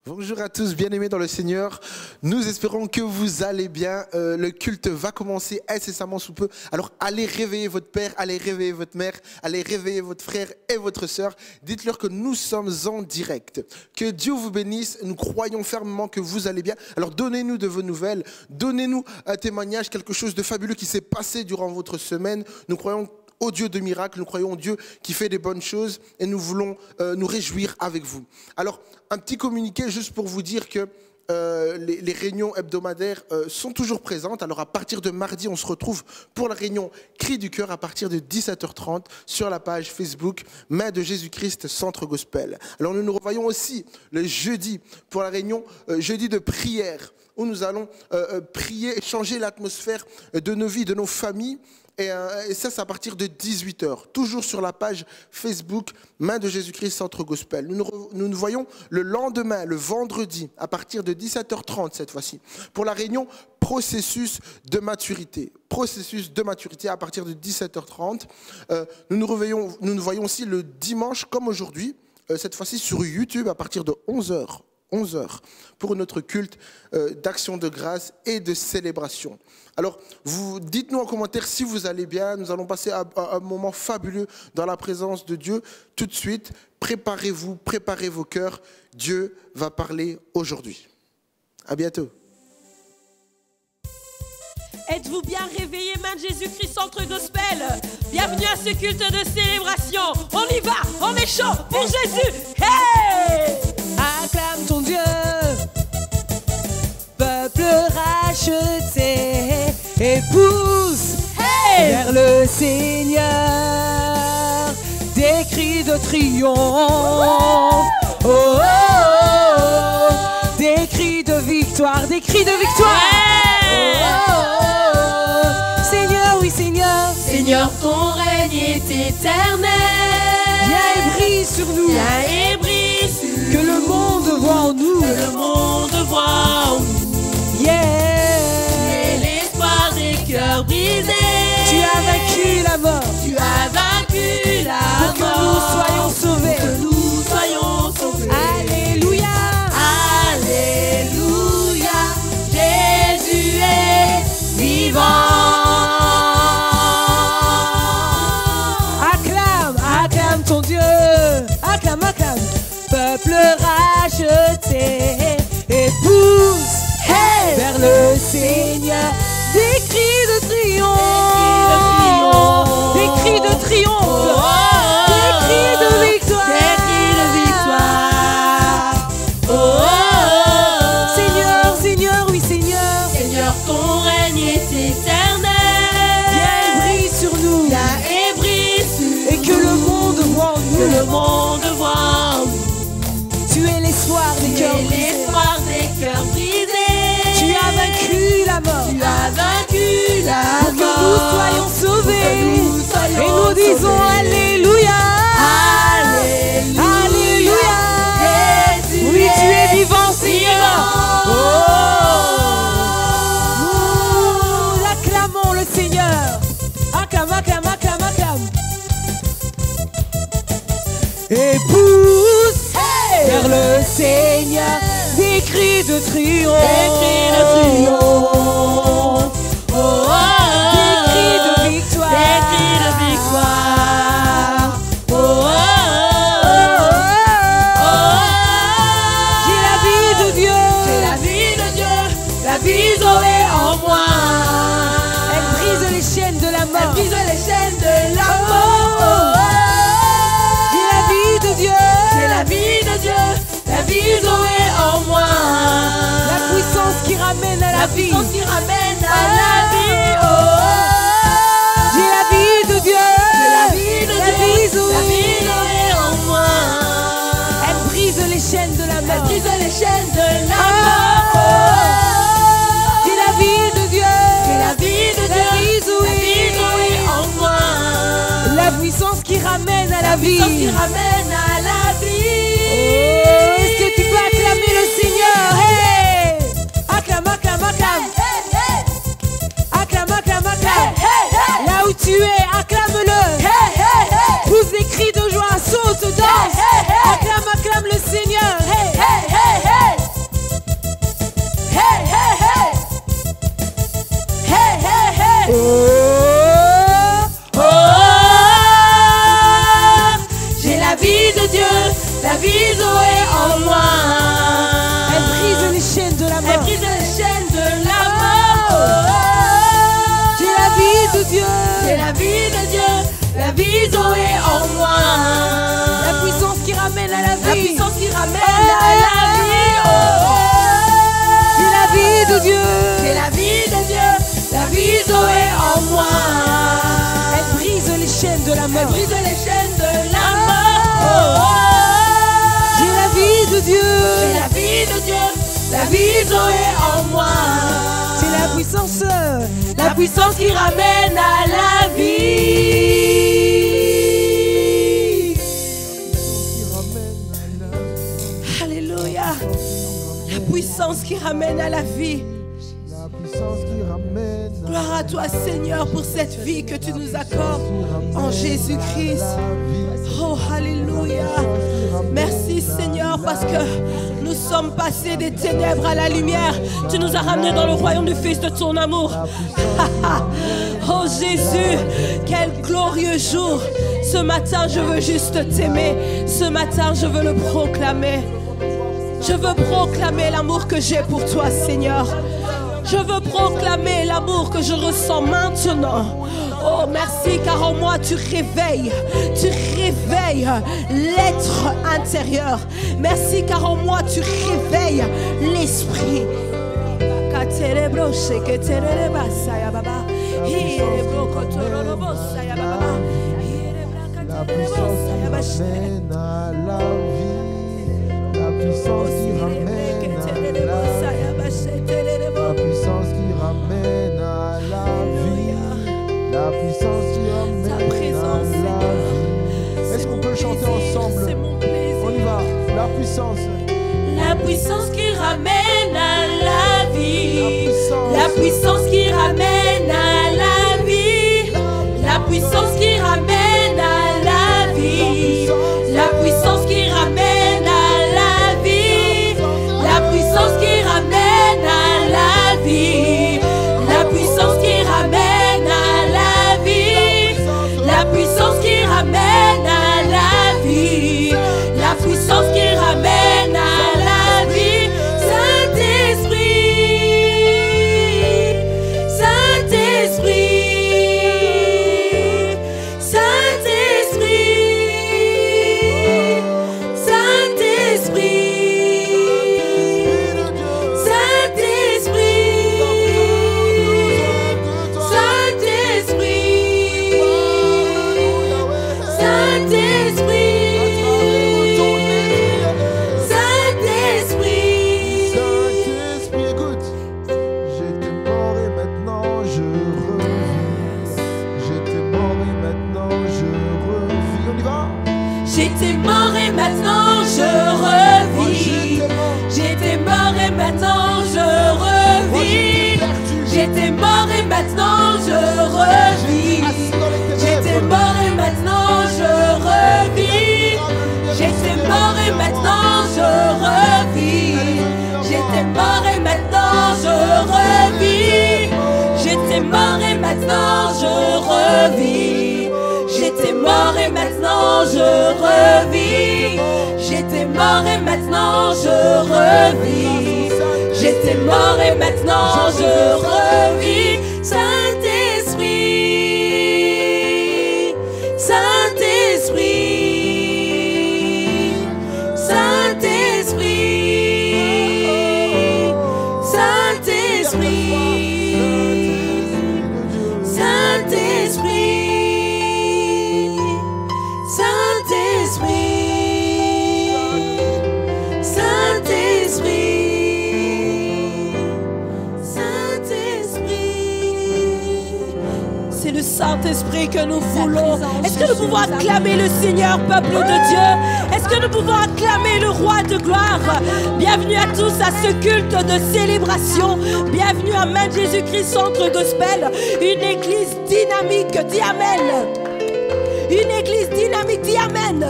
Bonjour à tous, bien-aimés dans le Seigneur. Nous espérons que vous allez bien. Le culte va commencer incessamment sous peu. Alors allez réveiller votre père, allez réveiller votre mère, allez réveiller votre frère et votre sœur. Dites-leur que nous sommes en direct. Que Dieu vous bénisse. Nous croyons fermement que vous allez bien. Alors donnez-nous de vos nouvelles. Donnez-nous un témoignage, quelque chose de fabuleux qui s'est passé durant votre semaine. Nous croyons au Dieu de miracles, nous croyons au Dieu qui fait des bonnes choses et nous voulons nous réjouir avec vous. Alors, un petit communiqué juste pour vous dire que les réunions hebdomadaires sont toujours présentes. Alors, à partir de mardi, on se retrouve pour la réunion Cri du Cœur à partir de 17h30 sur la page Facebook Main de Jésus-Christ Centre Gospel. Alors, nous nous revoyons aussi le jeudi pour la réunion jeudi de prière où nous allons prier et changer l'atmosphère de nos vies, de nos familles. Et ça, c'est à partir de 18h, toujours sur la page Facebook Main de Jésus-Christ Centre Gospel. Nous nous voyons le lendemain, le vendredi, à partir de 17h30 cette fois-ci, pour la réunion Processus de maturité. Processus de maturité à partir de 17h30. Nous nous voyons aussi le dimanche, comme aujourd'hui, cette fois-ci sur YouTube, à partir de 11h. Pour notre culte d'action de grâce et de célébration. Alors, vous dites-nous en commentaire si vous allez bien. Nous allons passer un moment fabuleux dans la présence de Dieu. Tout de suite, préparez-vous, préparez vos cœurs. Dieu va parler aujourd'hui. À bientôt. Êtes-vous bien réveillés, Main de Jésus-Christ Centre Gospel? Bienvenue à ce culte de célébration. On y va, on est chaud pour Jésus. Hey! Acclame ton Dieu, peuple racheté, et pousse vers le Seigneur des cris de triomphe, des cris de victoire, des cris de victoire. Seigneur, oui Seigneur, Seigneur, ton règne est éternel. viens et brille sur nous, Viens et brise que le monde voit en nous. que le monde voit en nous. Yeah. Et l'espoir des cœurs brisés. Tu as vaincu la mort Tu as vaincu la pour que nous mort. soyons sauvés. Que nous soyons sauvés. Alléluia. Alléluia. Jésus est vivant. Acclame ton Dieu. Acclame. Peuple racheté et pousse vers le Seigneur des cris de triomphe. Des cris de triomphe. Des cris de victoire. Des cris de victoire. Seigneur, oui Seigneur. Seigneur, ton règne est éternel. Viens et brille sur nous. Viens et brise sur Et que le monde voit en que le nous. monde voit en nous. Tu es l'espoir des Tu cœurs es brisés. l'espoir des cœurs brisés. Tu as vaincu la mort. Tu as vaincu la Pour que nous mort. soyons sauvés. nous soyons Et nous disons sauvés. Alléluia. Alléluia. Jésus Oui, tu es est vivant, Seigneur. Nous acclamons le Seigneur. Acclame. Et pousse vers le Seigneur des cris de triomphe. Des cris de triomphe. Des cris de victoire. Des cris de victoire. J'ai la vie de Dieu. J'ai la vie de Dieu. La vie Zoé en moi. Elle brise les chaînes de la Elle mort. brise les chaînes de la mort. J'ai la vie de Dieu. J'ai la vie de Dieu. La vie Zoé en moi. La puissance qui ramène à la vie. puissance qui ramène à la vie. J'ai la vie de Dieu. J'ai la vie de La Dieu. vie Zoé. La vie Zoé en moi. Elle brise les chaînes de la Elle mort. brise les chaînes de la mort. J'ai la vie de Dieu. J'ai la vie de Dieu. La vie Zoé. La vie Zoé en moi. La puissance qui ramène à la vie. Puissance qui ramène à la vie. Est-ce que tu peux acclamer le Seigneur? Hey! Acclame. Acclame. Là où tu es, acclame-le. Pousse des cris de joie, saute, danse. Acclame le Seigneur. Hey! vie Zoé en moi. Elle brise les chaînes de la mort. Elle brise les chaînes de la mort. J'ai la vie de Dieu. J'ai la vie de Dieu. La vie Zoé en moi. La puissance qui ramène à la vie. La puissance qui ramène à la vie. J'ai la vie de Dieu. J'ai la vie de Dieu. La vie Zoé en moi. Elle brise les chaînes de la mort. Elle brise les chaînes de la mort. J'ai la vie de Dieu. J'ai la vie de Dieu. La vie Zoé en moi. C'est la puissance qui ramène à la vie. Alléluia. La puissance qui ramène à la vie. Gloire à toi Seigneur pour cette vie que tu nous accordes en Jésus-Christ. Oh Alléluia. Merci Seigneur parce que nous sommes passés des ténèbres à la lumière. Tu nous as ramenés dans le royaume du Fils de ton amour. Oh Jésus, quel glorieux jour. Ce matin je veux juste t'aimer. Ce matin je veux le proclamer. Je veux proclamer l'amour que j'ai pour toi Seigneur. Je veux proclamer l'amour que je ressens maintenant. Oh, merci, car en moi tu réveilles l'être intérieur. Merci, car en moi tu réveilles l'esprit. La puissance qui ramène à la vie. La puissance qui ramène à la vie. La puissance qui ramène à la vie. La puissance qui ramène à la vie. Est-ce qu'on peut le chanter ensemble? On y va. La puissance. La puissance qui ramène à la vie. La puissance qui ramène à la vie. La puissance qui ramène à la vie. La puissance qui ramène à la vie. La puissance qui ramène à la vie. La puissance qui ramène à la vie. La puissance qui ramène à la vie. La puissance qui ramène à la vie. Saint-Esprit, Saint-Esprit, Saint-Esprit, J'étais mort et maintenant je revis. J'étais mort et maintenant je revis. J'étais mort et maintenant je revis. J'étais mort et maintenant je revis. J'étais mort et maintenant je revis. J'étais mort et maintenant je revis. J'étais mort et maintenant je revis. J'étais mort et maintenant je revis. J'étais mort et maintenant je revis. J'étais mort et maintenant je revis. Saint-Esprit, Saint-Esprit, Saint-Esprit, Saint-Esprit, Saint-Esprit. C'est le Saint-Esprit que nous voulons. Est-ce que nous pouvons acclamer le Seigneur, peuple de Dieu? Est-ce que nous pouvons acclamer le Roi de gloire? Bienvenue à tous à ce culte de célébration. Bienvenue à Main Jésus-Christ Centre Gospel. Une église dynamique, dis Amen. Une église dynamique, dis Amen.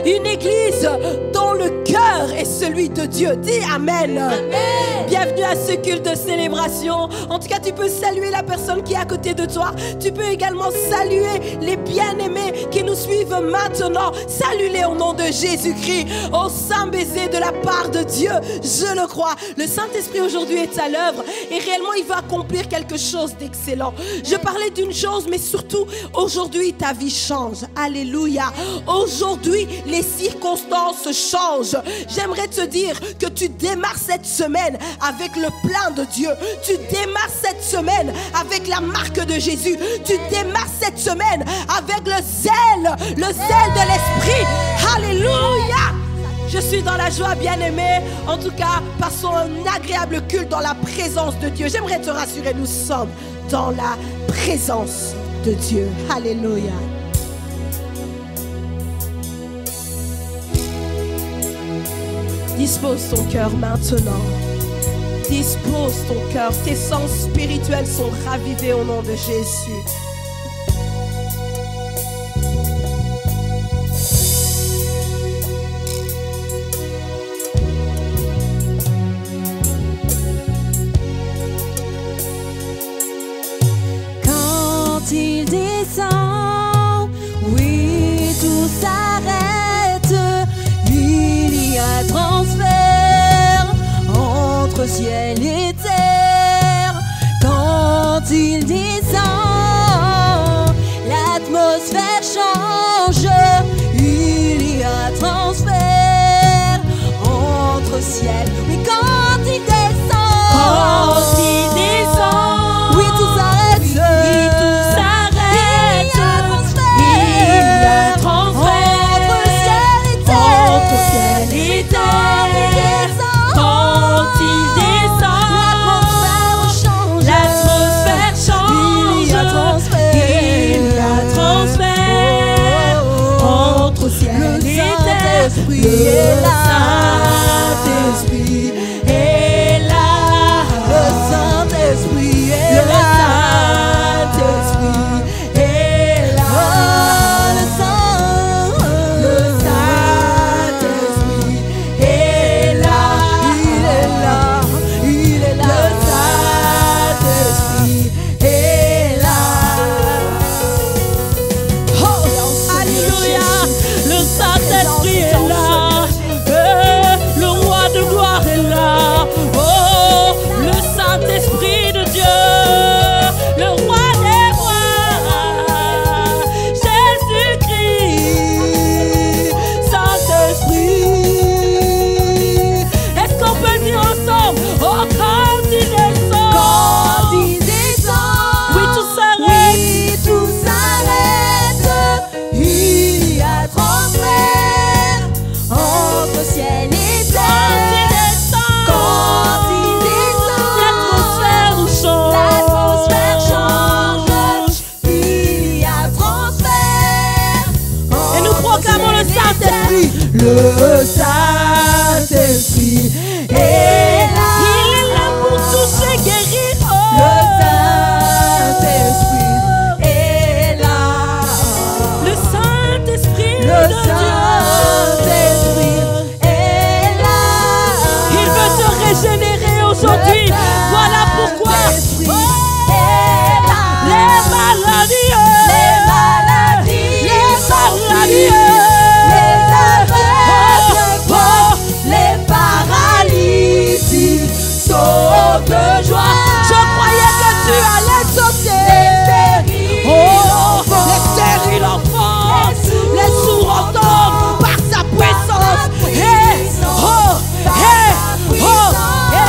Une église dont le cœur est celui de Dieu. Dis Amen. Bienvenue à ce culte de célébration. En tout cas, tu peux saluer la personne qui est à côté de toi. Tu peux également saluer les bien-aimés qui nous suivent maintenant. Salue-les au nom de Jésus-Christ. Au saint baiser de la part de Dieu, je le crois. Le Saint-Esprit aujourd'hui est à l'œuvre et réellement il va accomplir quelque chose d'excellent. Je parlais d'une chose, mais surtout aujourd'hui ta vie change. Alléluia. Aujourd'hui les circonstances changent. J'aimerais te dire que tu démarres cette semaine avec le plan de Dieu. Tu démarres cette semaine avec la marque de Jésus. Tu démarres cette semaine avec le zèle de l'Esprit. Alléluia. Je suis dans la joie, bien-aimé. En tout cas, passons un agréable culte dans la présence de Dieu. J'aimerais te rassurer, nous sommes dans la présence de Dieu. Alléluia. Dispose ton cœur maintenant. Dispose ton cœur. Tes sens spirituels sont ravivés au nom de Jésus. Quand il descend, oui, tout s'arrête. Il y a transfert entre ciel et terre. Quand il descend, l'atmosphère change. Il y a transfert entre ciel. Oui, quand il descend, oui, tout s'arrête. Oui, tout s'arrête. Il y a transfert entre ciel et terre. entre ciel et terre. Quand il descend, l'atmosphère change. Il y a transfert. Il y a transfert entre ciel et terre. Le Saint-Esprit est là. Le Saint-Esprit est Le là. Saint-Esprit est là. Le Saint-Esprit est là. Il est là. Il est là. Le Saint-Esprit est là. Oh, alléluia. Le Saint-Esprit est là. Le roi de gloire est là. Oh, le Saint-Esprit de Dieu. Le roi des rois. Jésus-Christ. Saint-Esprit. Est-ce qu'on peut le dire ensemble? Oh, quand il descend. Quand il descend, Oui, tout s'arrête. oui, tout s'arrête. Il y a transfert entre ciel et Quand il terre. descend. Quand il descend, L'atmosphère change. Il y a transfert. Et nous proclamons le Saint-Esprit. Le Saint-Esprit est là. Il est là pour toucher, guérir. Oh. Le Saint-Esprit est là. Le Saint-Esprit Le de Saint-Esprit Dieu. est là. Il veut te régénérer aujourd'hui. Voilà pourquoi. Saint-Esprit Oh. est là. Les maladies. Les maladies, les aveugles voient, les paralytiques sautent de joie. Je croyais que tu allais sauter. Les stériles enfants, les sourds entendent par sa puissance. Hey, oh, hey, oh, Les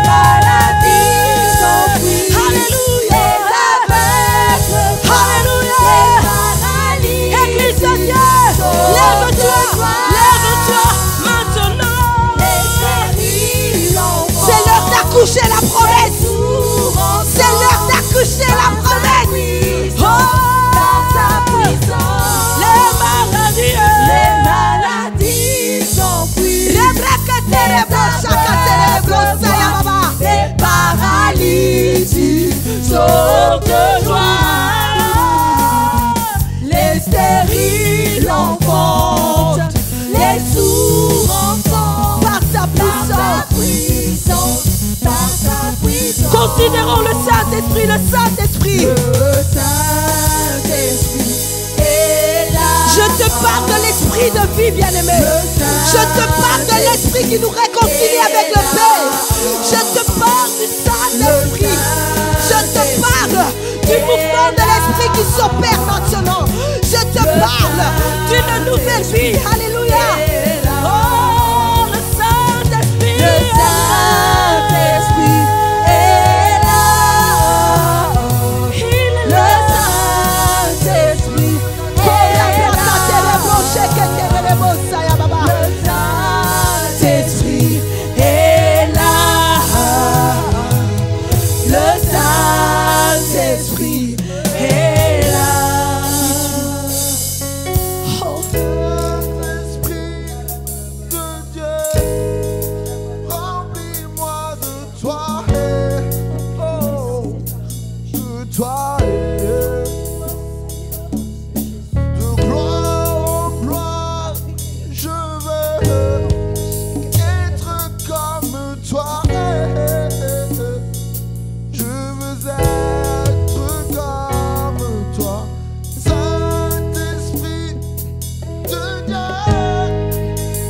maladies s'enfuient. Alléluia. Les aveugles voient, Alléluia. les paralytiques Église de Dieu, sautent lève-toi, de joie. lève-toi maintenant. Les stériles enfants, C'est l'heure d'accoucher la promesse. sourds entendent C'est l'heure d'accoucher la promesse. par sa puissance. Les maladies, Les maladies s'enfuient. les Les paralytiques sautent de joie. Les stériles enfantent. Les sourds considérons le Saint-Esprit, le Saint-Esprit. Je te parle de l'esprit de vie, bien-aimé. Je te parle de l'esprit qui nous réconcilie avec le Père. Je te parle du Saint-Esprit. Je te parle du mouvement de l'esprit qui s'opère maintenant. Je te parle d'une nouvelle vie. Alléluia. Oh, le Saint-Esprit. Le Saint-Esprit est là. Le Saint-Esprit. Le Saint-Esprit est là. Le Saint-Esprit est là. Oh. Saint-Esprit de Dieu, remplis-moi de toi. Oh, de toi. De gloire en gloire, je veux être comme toi. Je veux être comme toi. Saint-Esprit de Dieu,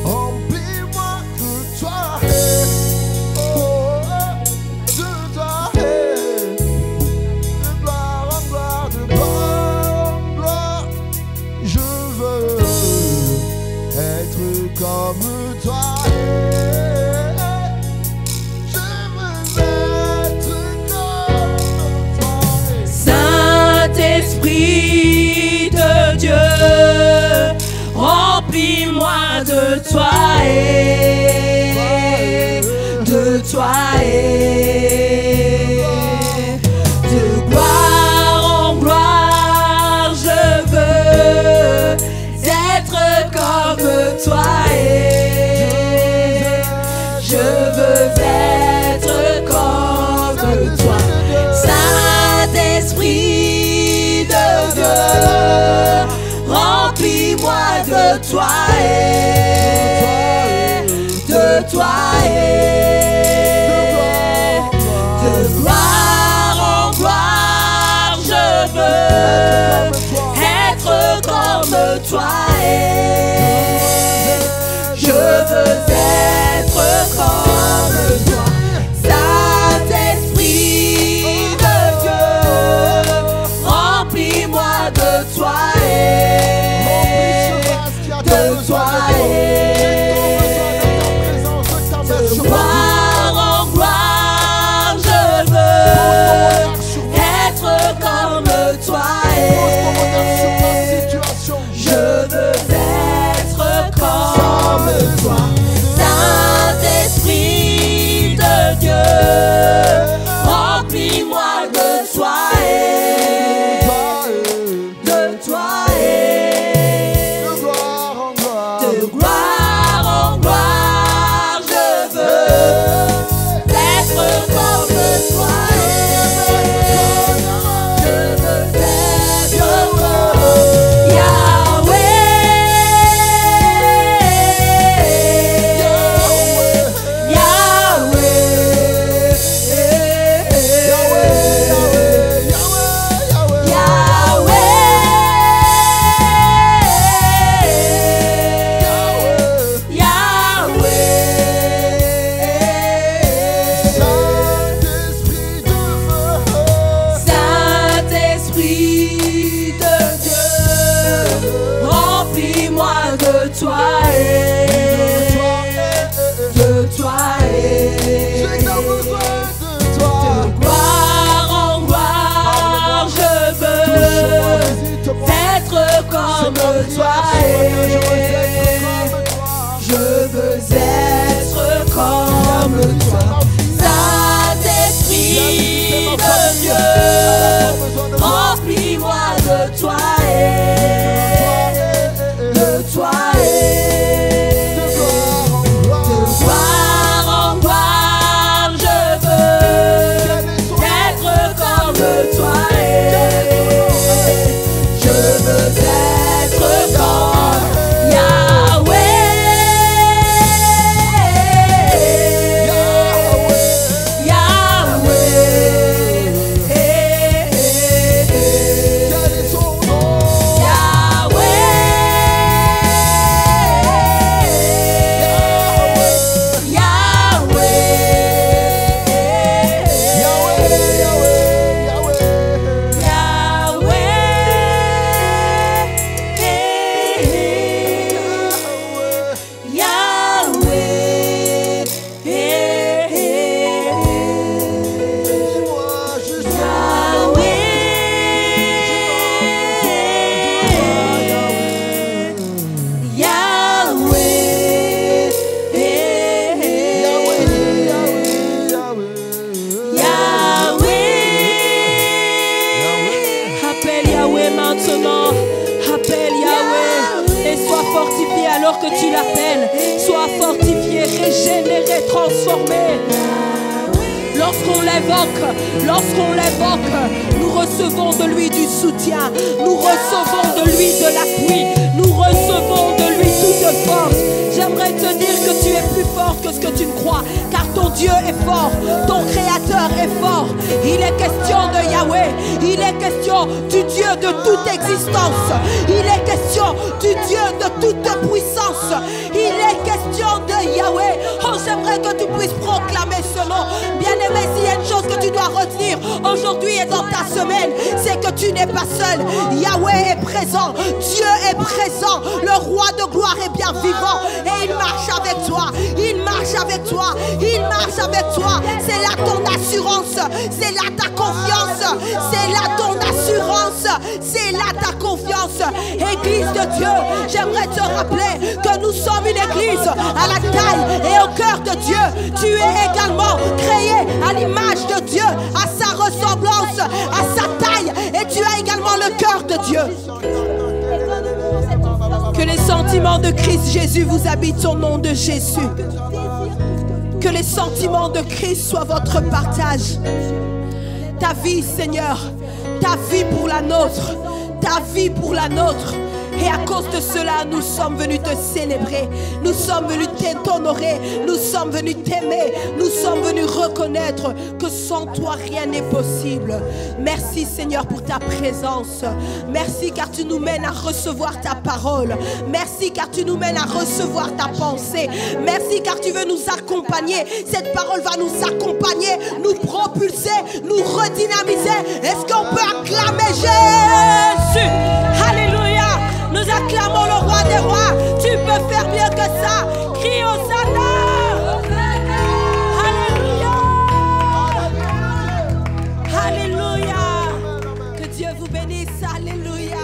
remplis-moi de toi. Oh, de toi. De gloire en gloire, de gloire en gloire, je veux être comme toi. Je veux être comme toi. Saint-Esprit de Dieu, remplis-moi de toi de toi de gloire en gloire, je veux être comme toi je veux être comme toi. Saint-Esprit de Dieu, remplis-moi de toi de toi de gloire en gloire, je veux être comme toi je veux être comme toi. Saint-Esprit de Dieu, remplis-moi de toi de toi de gloire en gloire, je veux être comme toi je veux être comme toi. Saint-Esprit de Dieu, remplis-moi de toi de toi de gloire en gloire, je veux être comme toi je veux être comme Saint-Esprit de Dieu, remplis-moi de toi de toi J'ai tant besoin de toi. de gloire en gloire, je veux être comme toi je veux être comme toi. Saint-Esprit de Dieu, remplis-moi de toi de toi de gloire en gloire, je veux être comme toi je veux être comme Yahweh Yahweh alors que tu l'appelles. Sois fortifié, régénéré, transformé. Lorsqu'on l'évoque, nous recevons de lui du soutien, nous recevons de lui de l'appui, nous recevons de lui toute force. J'aimerais te dire que tu es plus fort que ce que tu ne crois, car ton Dieu est fort, ton Créateur est fort. Il est question de Yahweh, il est question du Dieu de toute existence, il est question du Dieu de toute puissance, il est question de Yahweh. Oh, j'aimerais que tu puisses proclamer ce nom. Bien-aimé, s'il y a une chose que tu dois retenir aujourd'hui et dans ta semaine, c'est que tu n'es pas seul. Yahweh est présent, Dieu est présent, le roi de gloire est bien vivant et il marche avec toi, il marche avec toi, il marche avec toi. C'est là ton assurance, c'est là ta confiance, c'est là ton assurance, c'est là ta confiance. Église de Dieu, j'aimerais te rappeler que nous sommes une église à la taille et au cœur de Dieu. Tu es également créé à l'image de Dieu, à sa ressemblance, à sa taille, et tu as également le cœur de Dieu. Que les sentiments de Christ Jésus vous habitent au nom de Jésus. Que les sentiments de Christ soient votre partage. Ta vie, Seigneur, ta vie pour la nôtre, ta vie pour la nôtre. Et à cause de cela, nous sommes venus te célébrer, nous sommes venus t'honorer, nous sommes venus t'aimer, nous sommes venus reconnaître que sans toi, rien n'est possible. Merci Seigneur pour ta présence. Merci car tu nous mènes à recevoir ta parole. Merci car tu nous mènes à recevoir ta pensée. Merci car tu veux nous accompagner. Cette parole va nous accompagner, nous propulser, nous redynamiser. Est-ce qu'on peut acclamer Jésus? Alléluia! Nous acclamons le roi des rois. Tu peux faire mieux que ça. Crie Hosanna. Alléluia. Alléluia. Que Dieu vous bénisse. Alléluia.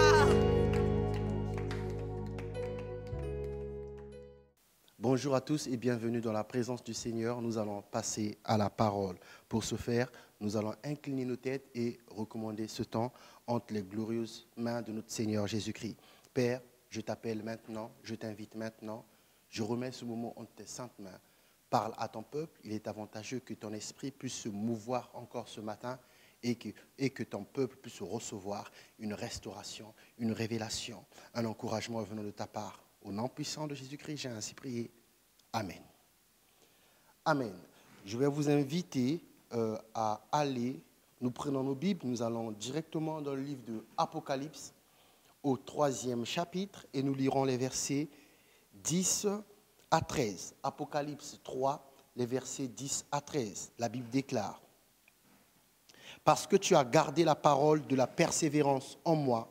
Bonjour à tous et bienvenue dans la présence du Seigneur. Nous allons passer à la parole. Pour ce faire, nous allons incliner nos têtes et recommander ce temps entre les glorieuses mains de notre Seigneur Jésus-Christ. Père, je t'appelle maintenant, je t'invite maintenant, je remets ce moment entre tes saintes mains. Parle à ton peuple, il est avantageux que ton esprit puisse se mouvoir encore ce matin et que ton peuple puisse recevoir une restauration, une révélation, un encouragement venant de ta part. Au nom puissant de Jésus-Christ, j'ai ainsi prié. Amen. Amen. Je vais vous inviter à aller, nous prenons nos Bibles, nous allons directement dans le livre de Apocalypse, au 3e chapitre, et nous lirons les versets 10 à 13. Apocalypse 3, les versets 10 à 13. La Bible déclare: « Parce que tu as gardé la parole de la persévérance en moi,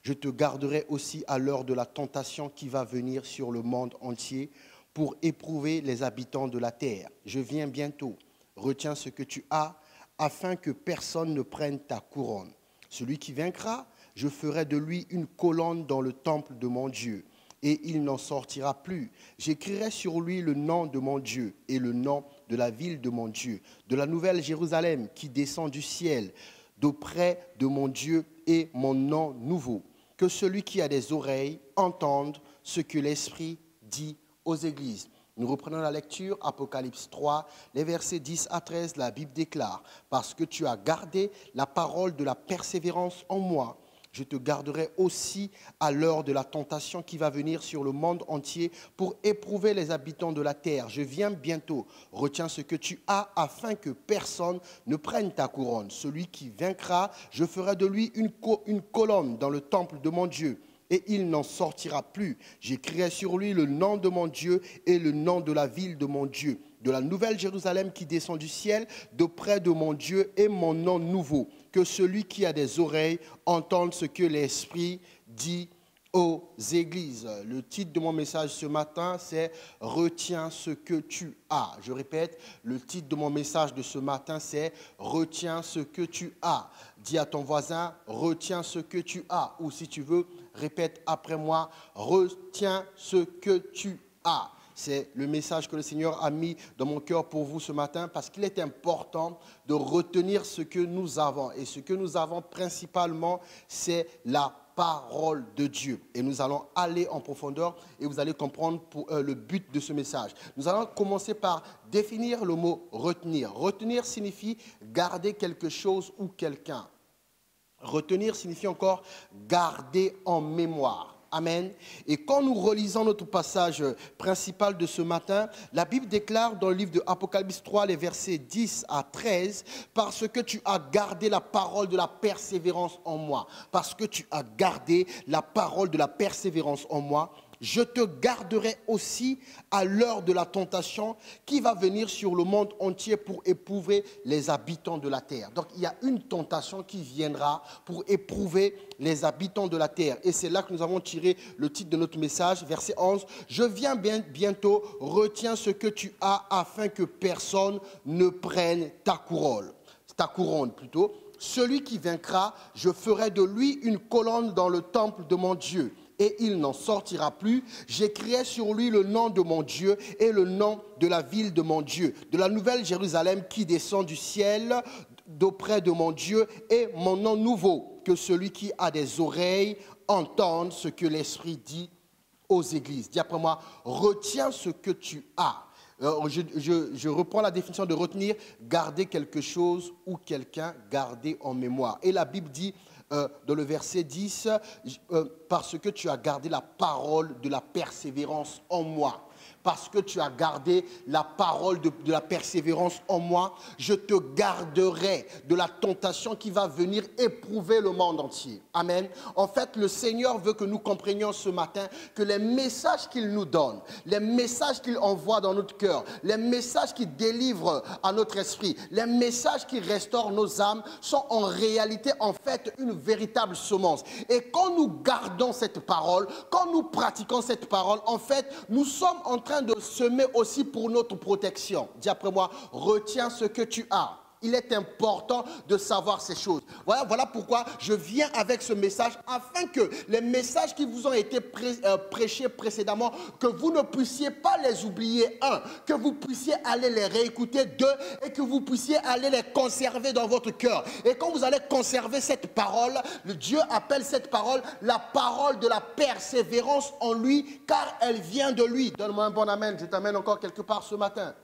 je te garderai aussi à l'heure de la tentation qui va venir sur le monde entier pour éprouver les habitants de la terre. Je viens bientôt. Retiens ce que tu as, afin que personne ne prenne ta couronne. Celui qui vaincra, je ferai de lui une colonne dans le temple de mon Dieu, et il n'en sortira plus. J'écrirai sur lui le nom de mon Dieu et le nom de la ville de mon Dieu, de la nouvelle Jérusalem qui descend du ciel, d'auprès de mon Dieu et mon nom nouveau. Que celui qui a des oreilles entende ce que l'Esprit dit aux églises. » Nous reprenons la lecture, Apocalypse 3, les versets 10 à 13, la Bible déclare: « Parce que tu as gardé la parole de la persévérance en moi, je te garderai aussi à l'heure de la tentation qui va venir sur le monde entier pour éprouver les habitants de la terre. Je viens bientôt. Retiens ce que tu as afin que personne ne prenne ta couronne. Celui qui vaincra, je ferai de lui une colonne dans le temple de mon Dieu, et il n'en sortira plus. J'écrirai sur lui le nom de mon Dieu et le nom de la ville de mon Dieu, de la nouvelle Jérusalem qui descend du ciel, d'auprès de mon Dieu et mon nom nouveau. Que celui qui a des oreilles entende ce que l'Esprit dit aux églises. » Le titre de mon message ce matin, c'est « Retiens ce que tu as ». Je répète, le titre de mon message de ce matin, c'est « Retiens ce que tu as ». Dis à ton voisin « Retiens ce que tu as ». Ou si tu veux, répète après moi « Retiens ce que tu as ». C'est le message que le Seigneur a mis dans mon cœur pour vous ce matin, parce qu'il est important de retenir ce que nous avons. Et ce que nous avons principalement, c'est la parole de Dieu. Et nous allons aller en profondeur et vous allez comprendre le but de ce message. Nous allons commencer par définir le mot retenir. Retenir signifie garder quelque chose ou quelqu'un. Retenir signifie encore garder en mémoire. Amen. Et quand nous relisons notre passage principal de ce matin, la Bible déclare dans le livre de Apocalypse 3, les versets 10 à 13, « Parce que tu as gardé la parole de la persévérance en moi. Parce que tu as gardé la parole de la persévérance en moi. Je te garderai aussi à l'heure de la tentation qui va venir sur le monde entier pour éprouver les habitants de la terre. » Donc, il y a une tentation qui viendra pour éprouver les habitants de la terre. Et c'est là que nous avons tiré le titre de notre message, verset 11. « Je viens bientôt, retiens ce que tu as afin que personne ne prenne ta couronne plutôt. Celui qui vaincra, je ferai de lui une colonne dans le temple de mon Dieu. Et il n'en sortira plus. J'écrirai sur lui le nom de mon Dieu et le nom de la ville de mon Dieu, de la nouvelle Jérusalem qui descend du ciel d'auprès de mon Dieu, et mon nom nouveau, que celui qui a des oreilles entende ce que l'Esprit dit aux églises. Dis après moi, retiens ce que tu as. Je reprends la définition de retenir, garder quelque chose ou quelqu'un, garder en mémoire. Et la Bible dit, dans le verset 10, parce que tu as gardé la parole de la persévérance en moi. Parce que tu as gardé la parole de la persévérance en moi, je te garderai de la tentation qui va venir éprouver le monde entier. Amen. En fait, le Seigneur veut que nous comprenions ce matin que les messages qu'il nous donne, les messages qu'il envoie dans notre cœur, les messages qu'il délivre à notre esprit, les messages qui restaurent nos âmes sont en réalité, en fait, une véritable semence. Et quand nous gardons cette parole, quand nous pratiquons cette parole, en fait, nous sommes en train de semer aussi pour notre protection. Dis après moi, retiens ce que tu as. Il est important de savoir ces choses. Voilà pourquoi je viens avec ce message, afin que les messages qui vous ont été prêchés précédemment, que vous ne puissiez pas les oublier, un, que vous puissiez aller les réécouter, deux, et que vous puissiez aller les conserver dans votre cœur. Et quand vous allez conserver cette parole, Dieu appelle cette parole la parole de la persévérance en lui, car elle vient de lui. Donne-moi un bon amen, je t'amène encore quelque part ce matin.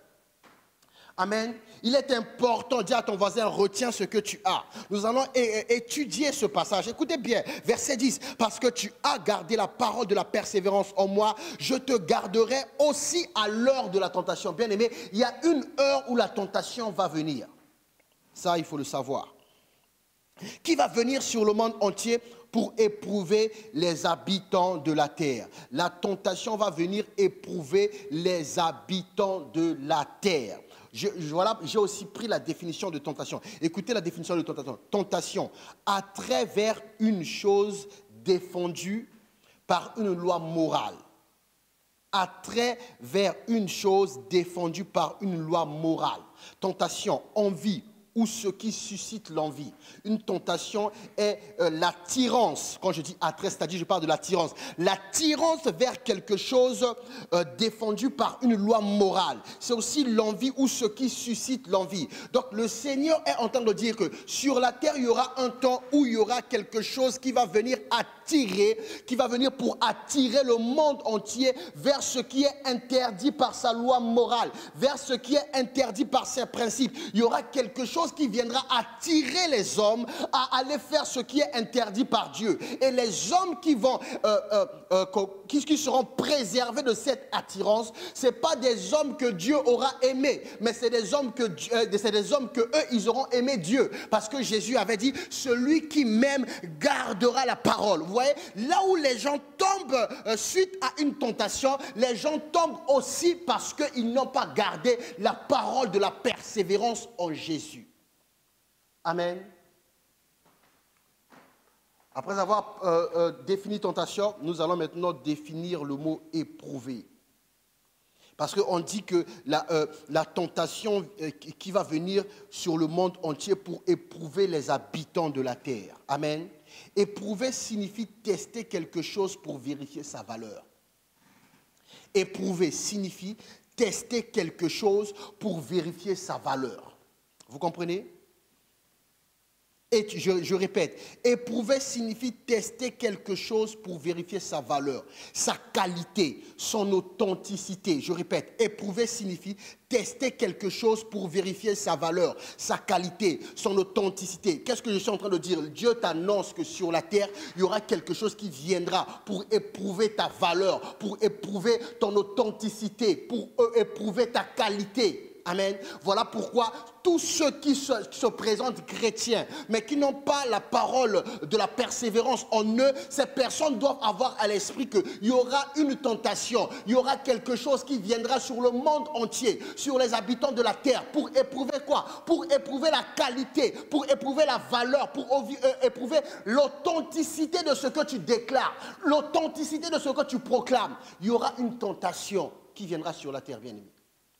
Amen. Il est important, dis à ton voisin, retiens ce que tu as. Nous allons étudier ce passage. Écoutez bien, verset 10. Parce que tu as gardé la parole de la persévérance en moi, je te garderai aussi à l'heure de la tentation. Bien aimé, il y a une heure où la tentation va venir. Ça, il faut le savoir. Qui va venir sur le monde entier pour éprouver les habitants de la terre. La tentation va venir éprouver les habitants de la terre. Voilà, j'ai aussi pris la définition de tentation. Écoutez la définition de tentation. Tentation, attrait vers une chose défendue par une loi morale. Attrait vers une chose défendue par une loi morale. Tentation, envie, ou ce qui suscite l'envie. Une tentation est l'attirance. Quand je dis attrait, c'est-à-dire je parle de l'attirance. L'attirance vers quelque chose défendu par une loi morale. C'est aussi l'envie ou ce qui suscite l'envie. Donc le Seigneur est en train de dire que sur la terre, il y aura un temps où il y aura quelque chose qui va venir attirer, qui va venir pour attirer le monde entier vers ce qui est interdit par sa loi morale, vers ce qui est interdit par ses principes. Il y aura quelque chose qui viendra attirer les hommes à aller faire ce qui est interdit par Dieu. Et les hommes qui vont, qui seront préservés de cette attirance, c'est pas des hommes que Dieu aura aimés, mais c'est des hommes que eux, ils auront aimé Dieu. Parce que Jésus avait dit, celui qui m'aime gardera la parole. Vous voyez, là où les gens tombent suite à une tentation, les gens tombent aussi parce qu'ils n'ont pas gardé la parole de la persévérance en Jésus. Amen. Après avoir défini tentation, nous allons maintenant définir le mot éprouver. Parce qu'on dit que la tentation qui va venir sur le monde entier pour éprouver les habitants de la terre. Amen. Éprouver signifie tester quelque chose pour vérifier sa valeur. Éprouver signifie tester quelque chose pour vérifier sa valeur. Vous comprenez? Et je répète, éprouver signifie tester quelque chose pour vérifier sa valeur, sa qualité, son authenticité. Je répète, éprouver signifie tester quelque chose pour vérifier sa valeur, sa qualité, son authenticité. Qu'est-ce que je suis en train de dire? Dieu t'annonce que sur la terre, il y aura quelque chose qui viendra pour éprouver ta valeur, pour éprouver ton authenticité, pour éprouver ta qualité. Amen. Voilà pourquoi tous ceux qui se présentent chrétiens, mais qui n'ont pas la parole de la persévérance en eux, ces personnes doivent avoir à l'esprit qu'il y aura une tentation, il y aura quelque chose qui viendra sur le monde entier, sur les habitants de la terre, pour éprouver quoi? Pour éprouver la qualité, pour éprouver la valeur, pour éprouver l'authenticité de ce que tu déclares, l'authenticité de ce que tu proclames. Il y aura une tentation qui viendra sur la terre, bien-aimés,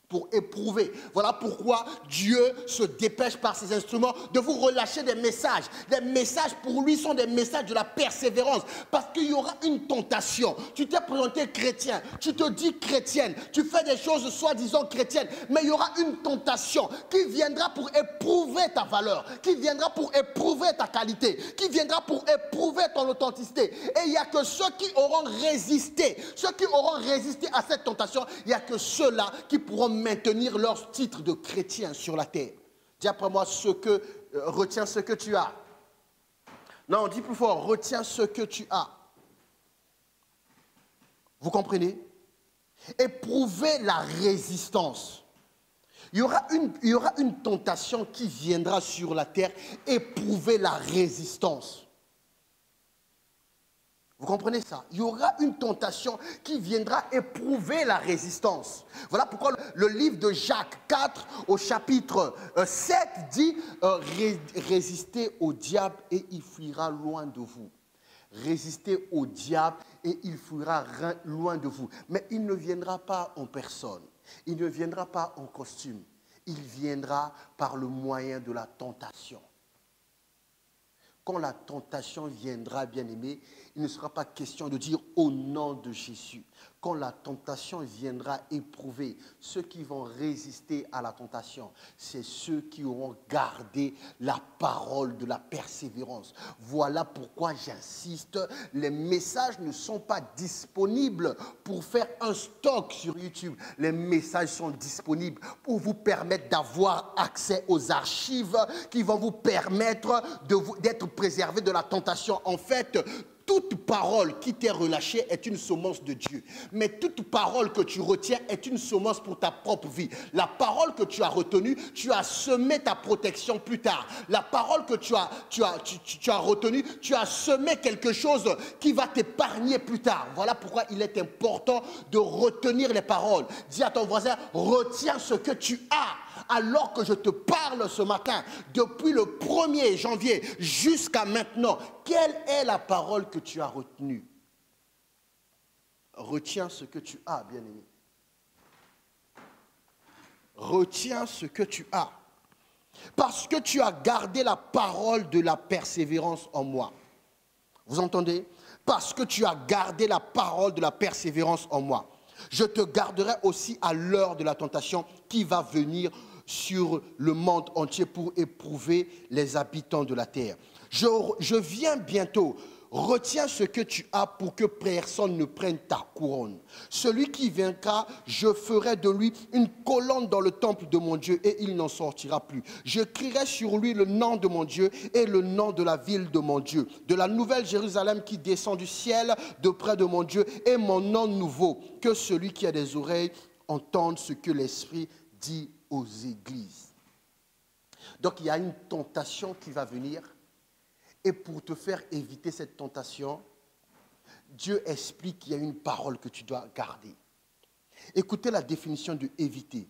pour éprouver. Voilà pourquoi Dieu se dépêche par ses instruments de vous relâcher des messages. Les messages pour lui sont des messages de la persévérance. Parce qu'il y aura une tentation. Tu t'es présenté chrétien, tu te dis chrétienne, tu fais des choses soi-disant chrétiennes, mais il y aura une tentation qui viendra pour éprouver ta valeur, qui viendra pour éprouver ta qualité, qui viendra pour éprouver ton authenticité. Et il n'y a que ceux qui auront résisté à cette tentation, il n'y a que ceux-là qui pourront maintenir leur titre de chrétien sur la terre. Dis après moi, retiens ce que tu as. Non, dis plus fort, retiens ce que tu as. Vous comprenez? Éprouvez la résistance. Il y aura une tentation qui viendra sur la terre. Éprouvez la résistance. Vous comprenez ça? Il y aura une tentation qui viendra éprouver la résistance. Voilà pourquoi le livre de Jacques 4 au chapitre 7 dit résistez au diable et il fuira loin de vous. Résistez au diable et il fuira loin de vous. Mais il ne viendra pas en personne. Il ne viendra pas en costume. Il viendra par le moyen de la tentation. Quand la tentation viendra, bien-aimé, il ne sera pas question de dire au nom de Jésus. Quand la tentation viendra éprouver, ceux qui vont résister à la tentation, c'est ceux qui auront gardé la parole de la persévérance. Voilà pourquoi j'insiste, les messages ne sont pas disponibles pour faire un stock sur YouTube. Les messages sont disponibles pour vous permettre d'avoir accès aux archives qui vont vous permettre d'être préservé de la tentation. En fait, toute parole qui t'est relâchée est une semence de Dieu. Mais toute parole que tu retiens est une semence pour ta propre vie. La parole que tu as retenue, tu as semé ta protection plus tard. La parole que tu as retenue, tu as semé quelque chose qui va t'épargner plus tard. Voilà pourquoi il est important de retenir les paroles. Dis à ton voisin, retiens ce que tu as. Alors que je te parle ce matin, depuis le 1er janvier jusqu'à maintenant, quelle est la parole que tu as retenue? Retiens ce que tu as, bien-aimé. Retiens ce que tu as. Parce que tu as gardé la parole de la persévérance en moi. Vous entendez? Parce que tu as gardé la parole de la persévérance en moi. Je te garderai aussi à l'heure de la tentation qui va venir sur le monde entier pour éprouver les habitants de la terre. Je viens bientôt. Retiens ce que tu as pour que personne ne prenne ta couronne. Celui qui vaincra, je ferai de lui une colonne dans le temple de mon Dieu et il n'en sortira plus. Je crierai sur lui le nom de mon Dieu et le nom de la ville de mon Dieu, de la nouvelle Jérusalem qui descend du ciel de près de mon Dieu et mon nom nouveau. Que celui qui a des oreilles entende ce que l'Esprit dit aux églises. Donc il y a une tentation qui va venir. Et pour te faire éviter cette tentation, Dieu explique qu'il y a une parole que tu dois garder. Écoutez la définition de éviter.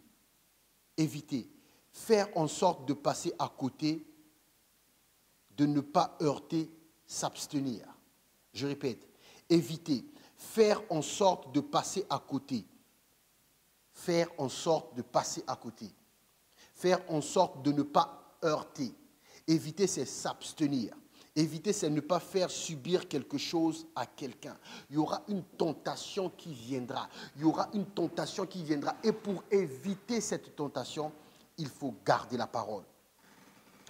Éviter. Faire en sorte de passer à côté, de ne pas heurter, s'abstenir. Je répète. Éviter. Faire en sorte de passer à côté. Faire en sorte de passer à côté. Faire en sorte de ne pas heurter. Éviter, c'est s'abstenir. Éviter, c'est ne pas faire subir quelque chose à quelqu'un. Il y aura une tentation qui viendra. Il y aura une tentation qui viendra. Et pour éviter cette tentation, il faut garder la parole.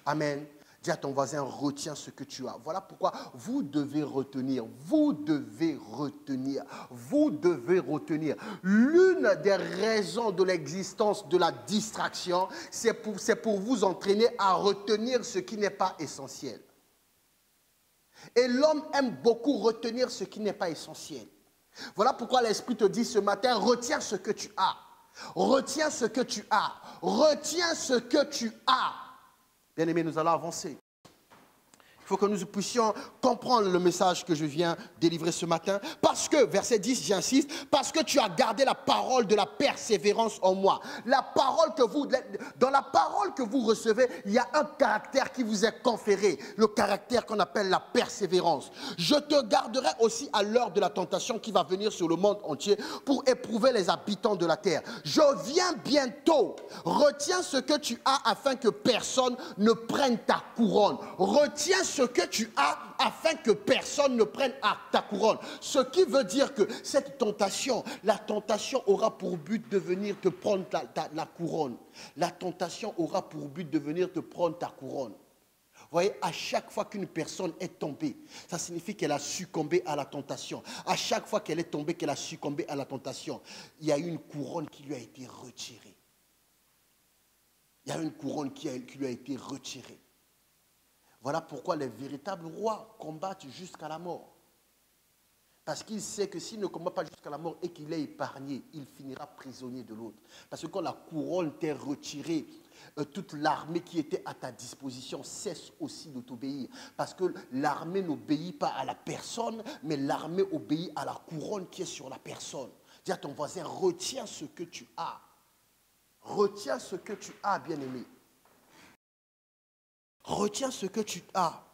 Amen. Dis à ton voisin, retiens ce que tu as. Voilà pourquoi vous devez retenir, vous devez retenir, vous devez retenir. L'une des raisons de l'existence de la distraction, c'est pour vous entraîner à retenir ce qui n'est pas essentiel. Et l'homme aime beaucoup retenir ce qui n'est pas essentiel. Voilà pourquoi l'Esprit te dit ce matin, retiens ce que tu as. Retiens ce que tu as. Retiens ce que tu as. Bien-aimés, nous allons avancer. Il faut que nous puissions comprendre le message que je viens délivrer ce matin. Parce que, verset 10, j'insiste, parce que tu as gardé la parole de la persévérance en moi. La parole que vous, dans la parole que vous recevez, il y a un caractère qui vous est conféré. Le caractère qu'on appelle la persévérance. Je te garderai aussi à l'heure de la tentation qui va venir sur le monde entier pour éprouver les habitants de la terre. Je viens bientôt. Retiens ce que tu as afin que personne ne prenne ta couronne. Retiens ce que tu as afin que personne ne prenne ta couronne. Ce qui veut dire que cette tentation, la tentation aura pour but de venir te prendre la couronne. La tentation aura pour but de venir te prendre ta couronne. Vous voyez, à chaque fois qu'une personne est tombée, ça signifie qu'elle a succombé à la tentation. À chaque fois qu'elle est tombée, qu'elle a succombé à la tentation, il y a eu une couronne qui lui a été retirée. Il y a une couronne qui lui a été retirée. Voilà pourquoi les véritables rois combattent jusqu'à la mort. Parce qu'il sait que s'il ne combat pas jusqu'à la mort et qu'il est épargné, il finira prisonnier de l'autre. Parce que quand la couronne t'est retirée, toute l'armée qui était à ta disposition cesse aussi de t'obéir. Parce que l'armée n'obéit pas à la personne, mais l'armée obéit à la couronne qui est sur la personne. Dis à ton voisin, retiens ce que tu as. Retiens ce que tu as, bien-aimé. Retiens ce que tu as.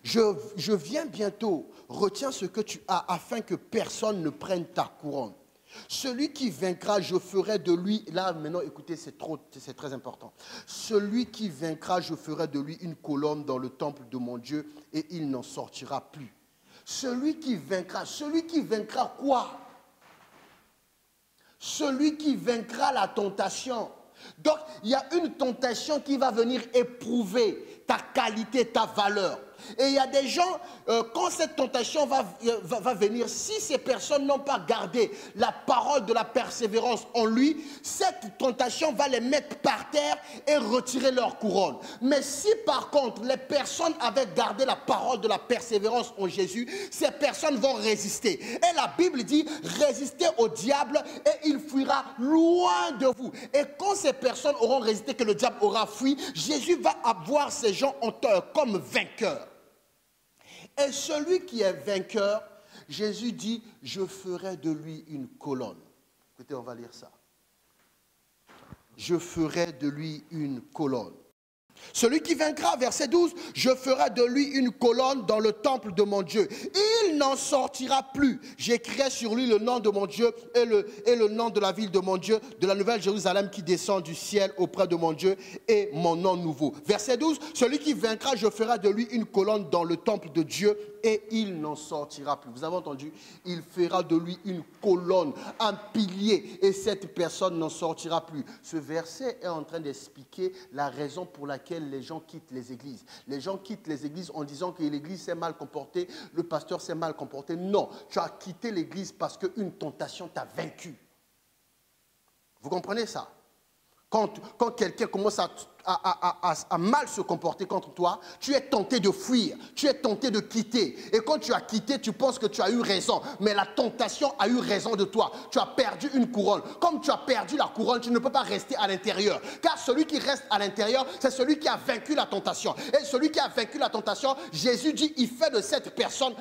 Je viens bientôt. Retiens ce que tu as afin que personne ne prenne ta couronne. Celui qui vaincra, je ferai de lui... Là, maintenant, écoutez, c'est très important. Celui qui vaincra, je ferai de lui une colonne dans le temple de mon Dieu et il n'en sortira plus. Celui qui vaincra quoi? Celui qui vaincra la tentation. Donc, il y a une tentation qui va venir éprouver ta qualité, ta valeur. Et il y a des gens, quand cette tentation va venir, si ces personnes n'ont pas gardé la parole de la persévérance en lui, cette tentation va les mettre par terre et retirer leur couronne. Mais si par contre, les personnes avaient gardé la parole de la persévérance en Jésus, ces personnes vont résister. Et la Bible dit, résistez au diable et il fuira loin de vous. Et quand ces personnes auront résisté, que le diable aura fui, Jésus va avoir ces gens comme vainqueurs. Et celui qui est vainqueur, Jésus dit, je ferai de lui une colonne. Écoutez, on va lire ça. Je ferai de lui une colonne. Celui qui vaincra, verset 12, je ferai de lui une colonne dans le temple de mon Dieu. Il n'en sortira plus. J'écrirai sur lui le nom de mon Dieu et le nom de la ville de mon Dieu, de la nouvelle Jérusalem qui descend du ciel auprès de mon Dieu et mon nom nouveau. Verset 12, celui qui vaincra, je ferai de lui une colonne dans le temple de Dieu et il n'en sortira plus. Vous avez entendu? Il fera de lui une colonne, un pilier et cette personne n'en sortira plus. Ce verset est en train d'expliquer la raison pour laquelle les gens quittent les églises. Les gens quittent les églises en disant que l'église s'est mal comportée, le pasteur s'est mal comporté. Non, tu as quitté l'église parce qu'une tentation t'a vaincu. Vous comprenez ça? Quand quelqu'un commence à mal se comporter contre toi, tu es tenté de fuir, tu es tenté de quitter. Et quand tu as quitté, tu penses que tu as eu raison. Mais la tentation a eu raison de toi. Tu as perdu une couronne. Comme tu as perdu la couronne, tu ne peux pas rester à l'intérieur. Car celui qui reste à l'intérieur, c'est celui qui a vaincu la tentation. Et celui qui a vaincu la tentation, Jésus dit, il fait de cette personne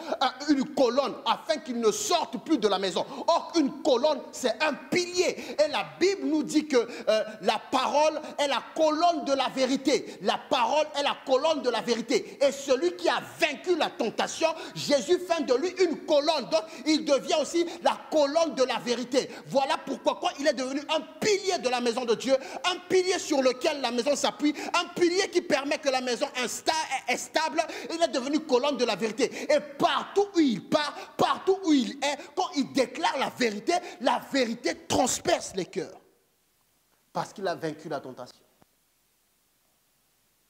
une colonne afin qu'il ne sorte plus de la maison. Or, une colonne, c'est un pilier. Et la Bible nous dit que la parole est la colonne de la vérité. La parole est la colonne de la vérité. Et celui qui a vaincu la tentation, Jésus fait de lui une colonne. Donc, il devient aussi la colonne de la vérité. Voilà pourquoi il est devenu un pilier de la maison de Dieu, un pilier sur lequel la maison s'appuie, un pilier qui permet que la maison est stable. Il est devenu colonne de la vérité. Et partout où il part, partout où il est, quand il déclare la vérité transperce les cœurs. Parce qu'il a vaincu la tentation.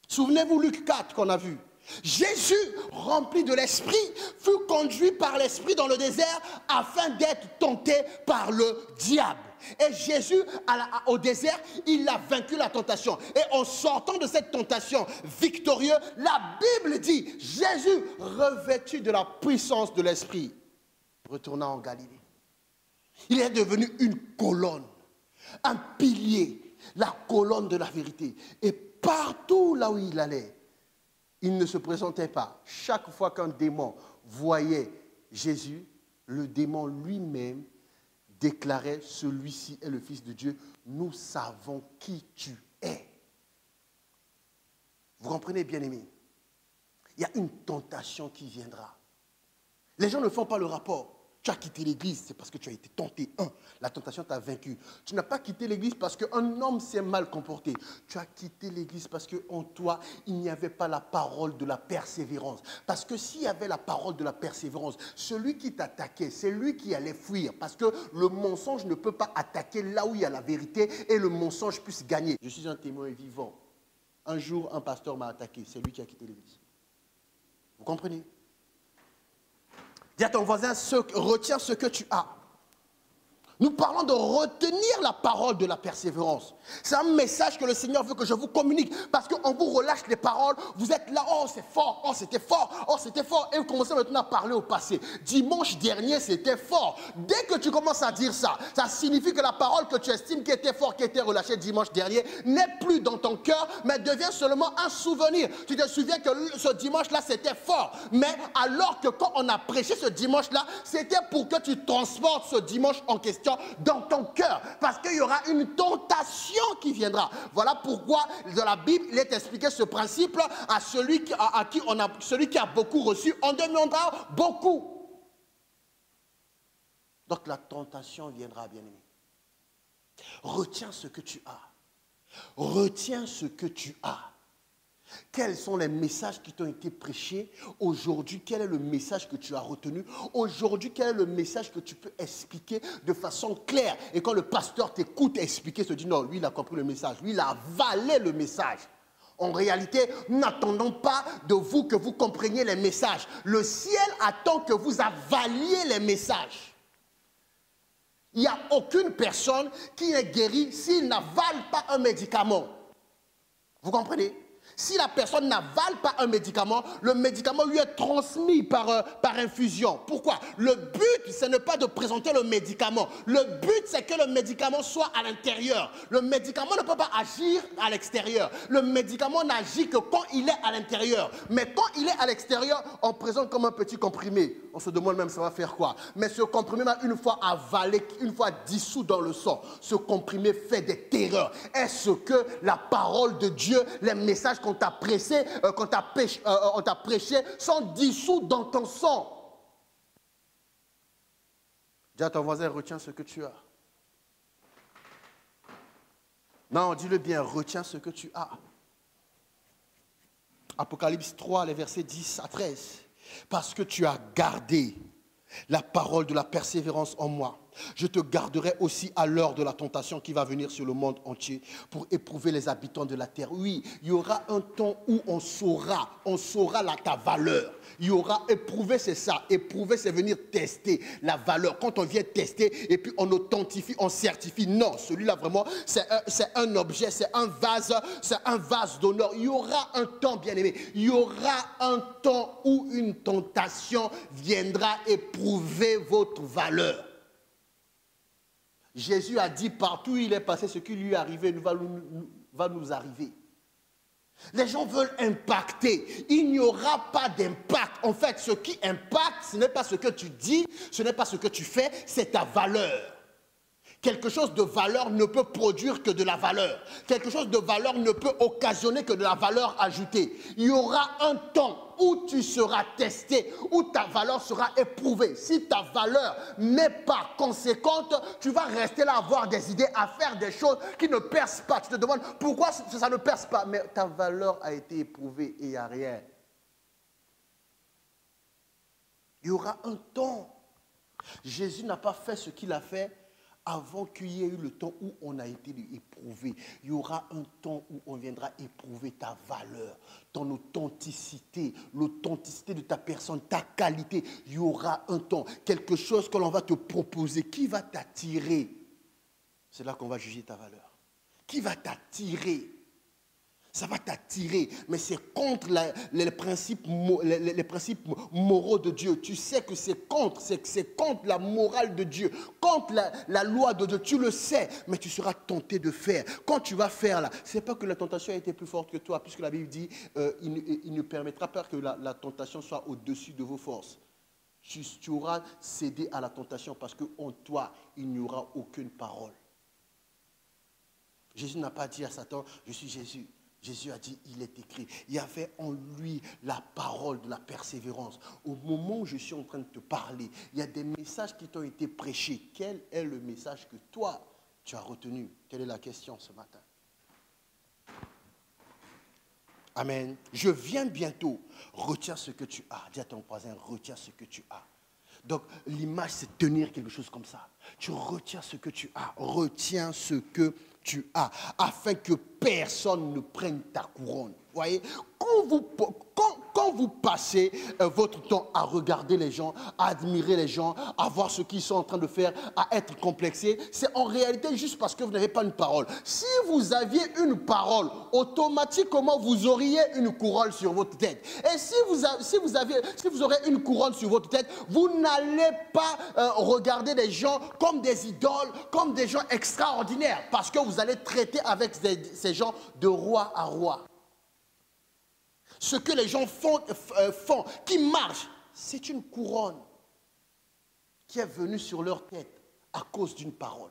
Souvenez-vous Luc 4 qu'on a vu. Jésus, rempli de l'Esprit, fut conduit par l'Esprit dans le désert afin d'être tenté par le diable. Et Jésus, au désert, il a vaincu la tentation. Et en sortant de cette tentation victorieux, la Bible dit, Jésus, revêtu de la puissance de l'Esprit, retourna en Galilée. Il est devenu une colonne, un pilier, la colonne de la vérité. Et partout là où il allait, il ne se présentait pas. Chaque fois qu'un démon voyait Jésus, le démon lui-même déclarait, celui-ci est le Fils de Dieu, nous savons qui tu es. Vous comprenez, bien-aimés? Il y a une tentation qui viendra. Les gens ne font pas le rapport. Tu as quitté l'église, c'est parce que tu as été tenté. La tentation t'a vaincu. Tu n'as pas quitté l'église parce qu'un homme s'est mal comporté. Tu as quitté l'église parce qu'en toi, il n'y avait pas la parole de la persévérance. Parce que s'il y avait la parole de la persévérance, celui qui t'attaquait, c'est lui qui allait fuir. Parce que le mensonge ne peut pas attaquer là où il y a la vérité et le mensonge puisse gagner. Je suis un témoin vivant. Un jour, un pasteur m'a attaqué. C'est lui qui a quitté l'église. Vous comprenez? Dis à ton voisin, retiens ce que tu as. Nous parlons de retenir la parole de la persévérance. C'est un message que le Seigneur veut que je vous communique. Parce qu'on vous relâche les paroles, vous êtes là, oh c'est fort, oh c'était fort, oh c'était fort. Et vous commencez maintenant à parler au passé. Dimanche dernier, c'était fort. Dès que tu commences à dire ça, ça signifie que la parole que tu estimes qui était forte, qui était relâchée dimanche dernier, n'est plus dans ton cœur, mais devient seulement un souvenir. Tu te souviens que ce dimanche-là, c'était fort. Mais alors que quand on a prêché ce dimanche-là, c'était pour que tu transportes ce dimanche en question dans ton cœur, parce qu'il y aura une tentation qui viendra. Voilà pourquoi dans la Bible il est expliqué ce principe à celui qui a beaucoup reçu, on demandera beaucoup. Donc la tentation viendra, bien-aimé. Retiens ce que tu as. Retiens ce que tu as. Quels sont les messages qui t'ont été prêchés aujourd'hui? Quel est le message que tu as retenu? Aujourd'hui, quel est le message que tu peux expliquer de façon claire? Et quand le pasteur t'écoute expliquer, se dit non, lui il a compris le message, lui il a avalé le message. En réalité, n'attendons pas de vous que vous compreniez les messages. Le ciel attend que vous avaliez les messages. Il n'y a aucune personne qui est guérie s'il n'avale pas un médicament. Vous comprenez? Si la personne n'avale pas un médicament, le médicament lui est transmis par infusion. Pourquoi? Le but, ce n'est pas de présenter le médicament. Le but, c'est que le médicament soit à l'intérieur. Le médicament ne peut pas agir à l'extérieur. Le médicament n'agit que quand il est à l'intérieur. Mais quand il est à l'extérieur, on présente comme un petit comprimé. On se demande même ça va faire quoi. Mais ce comprimé, une fois avalé, une fois dissous dans le sang, ce comprimé fait des terreurs. Est-ce que la parole de Dieu, les messages qu'on t'a prêché, sont dissous dans ton sang? Dis à ton voisin, retiens ce que tu as. Non, dis-le bien, retiens ce que tu as. Apocalypse 3, les versets 10 à 13. Parce que tu as gardé la parole de la persévérance en moi, je te garderai aussi à l'heure de la tentation qui va venir sur le monde entier pour éprouver les habitants de la terre. Oui, il y aura un temps où on saura ta valeur. Il y aura éprouver, c'est ça. Éprouver, c'est venir tester la valeur. Quand on vient tester et puis on authentifie, on certifie. Non, celui-là vraiment, c'est un objet, c'est un vase d'honneur. Il y aura un temps, bien aimé. Il y aura un temps où une tentation viendra éprouver votre valeur. Jésus a dit partout où il est passé, ce qui lui est arrivé va nous arriver. Les gens veulent impacter. Il n'y aura pas d'impact. En fait, ce qui impacte, ce n'est pas ce que tu dis, ce n'est pas ce que tu fais, c'est ta valeur. Quelque chose de valeur ne peut produire que de la valeur. Quelque chose de valeur ne peut occasionner que de la valeur ajoutée. Il y aura un temps où tu seras testé, où ta valeur sera éprouvée. Si ta valeur n'est pas conséquente, tu vas rester là à avoir des idées, à faire des choses qui ne percent pas. Tu te demandes pourquoi ça ne perce pas. Mais ta valeur a été éprouvée et il n'y a rien. Il y aura un temps. Jésus n'a pas fait ce qu'il a fait avant qu'il y ait eu le temps où on a été éprouvé, il y aura un temps où on viendra éprouver ta valeur, ton authenticité, l'authenticité de ta personne, ta qualité. Il y aura un temps, quelque chose que l'on va te proposer, qui va t'attirer. C'est là qu'on va juger ta valeur. Qui va t'attirer? Ça va t'attirer, mais c'est contre les principes moraux de Dieu. Tu sais que c'est contre la morale de Dieu, contre la loi de Dieu. Tu le sais, mais tu seras tenté de faire. Quand tu vas faire là, c'est pas que la tentation a été plus forte que toi, puisque la Bible dit il ne permettra pas que la tentation soit au-dessus de vos forces. Tu auras cédé à la tentation parce qu'en toi, il n'y aura aucune parole. Jésus n'a pas dit à Satan, je suis Jésus. Jésus a dit, il est écrit. Il y avait en lui la parole de la persévérance. Au moment où je suis en train de te parler, il y a des messages qui t'ont été prêchés. Quel est le message que toi, tu as retenu? Quelle est la question ce matin? Amen. Je viens bientôt. Retiens ce que tu as. Dis à ton voisin, retiens ce que tu as. Donc, l'image, c'est tenir quelque chose comme ça. Tu retiens ce que tu as. Retiens ce que tu as, afin que personne ne prenne ta couronne. Vous voyez, quand vous passez votre temps à regarder les gens, à admirer les gens, à voir ce qu'ils sont en train de faire, à être complexés, c'est en réalité juste parce que vous n'avez pas une parole. Si vous aviez une parole, automatiquement vous auriez une couronne sur votre tête. Et si vous aurez une couronne sur votre tête, vous n'allez pas regarder les gens comme des idoles, comme des gens extraordinaires, parce que vous allez traiter avec ces gens de roi à roi. Ce que les gens font, qui marche, c'est une couronne qui est venue sur leur tête à cause d'une parole.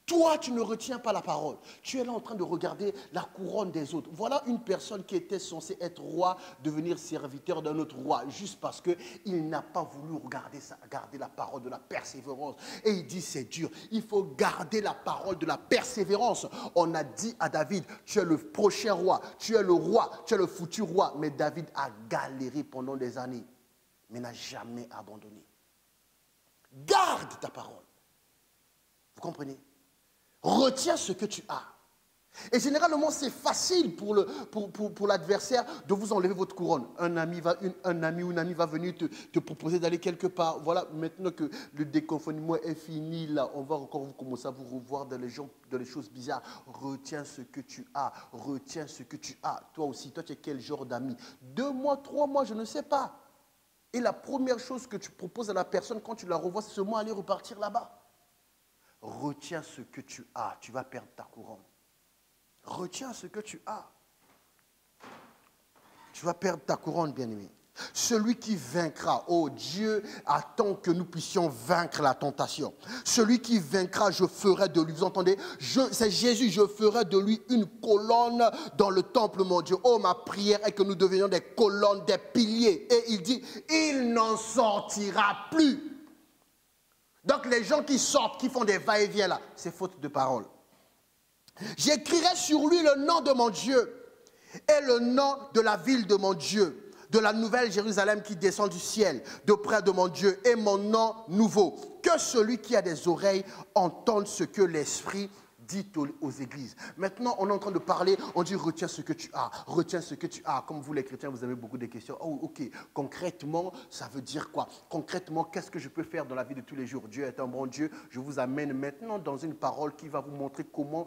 Toi, tu ne retiens pas la parole. Tu es là en train de regarder la couronne des autres. Voilà une personne qui était censée être roi, devenir serviteur d'un autre roi, juste parce qu'il n'a pas voulu garder la parole de la persévérance. Et il dit, c'est dur. Il faut garder la parole de la persévérance. On a dit à David, tu es le prochain roi, tu es le roi, tu es le futur roi. Mais David a galéré pendant des années, mais n'a jamais abandonné. Garde ta parole. Vous comprenez? Retiens ce que tu as. Et généralement, c'est facile pour l'adversaire de vous enlever votre couronne. Un ami ou une amie va venir te proposer d'aller quelque part. Voilà, maintenant que le déconfinement est fini, là, on va encore commencer à vous revoir dans les choses bizarres. Retiens ce que tu as. Retiens ce que tu as. Toi aussi, toi, tu es quel genre d'ami? 2 mois, 3 mois, je ne sais pas. Et la première chose que tu proposes à la personne quand tu la revois, c'est seulement aller repartir là-bas. Retiens ce que tu as, tu vas perdre ta couronne. Retiens ce que tu as. Tu vas perdre ta couronne, bien-aimé. Celui qui vaincra, oh Dieu attend que nous puissions vaincre la tentation. Celui qui vaincra, je ferai de lui, vous entendez, c'est Jésus, je ferai de lui une colonne dans le temple, mon Dieu. Oh, ma prière est que nous devenions des colonnes, des piliers. Et il dit, il n'en sortira plus. Donc les gens qui sortent, qui font des va-et-vient là, c'est faute de parole. J'écrirai sur lui le nom de mon Dieu et le nom de la ville de mon Dieu, de la nouvelle Jérusalem qui descend du ciel, de près de mon Dieu, et mon nom nouveau. Que celui qui a des oreilles entende ce que l'Esprit dit aux églises. Maintenant, on est en train de parler, on dit retiens ce que tu as, retiens ce que tu as. Comme vous les chrétiens, vous avez beaucoup de questions. Oh, ok, concrètement, ça veut dire quoi? Concrètement, qu'est-ce que je peux faire dans la vie de tous les jours? Dieu est un bon Dieu. Je vous amène maintenant dans une parole qui va vous montrer comment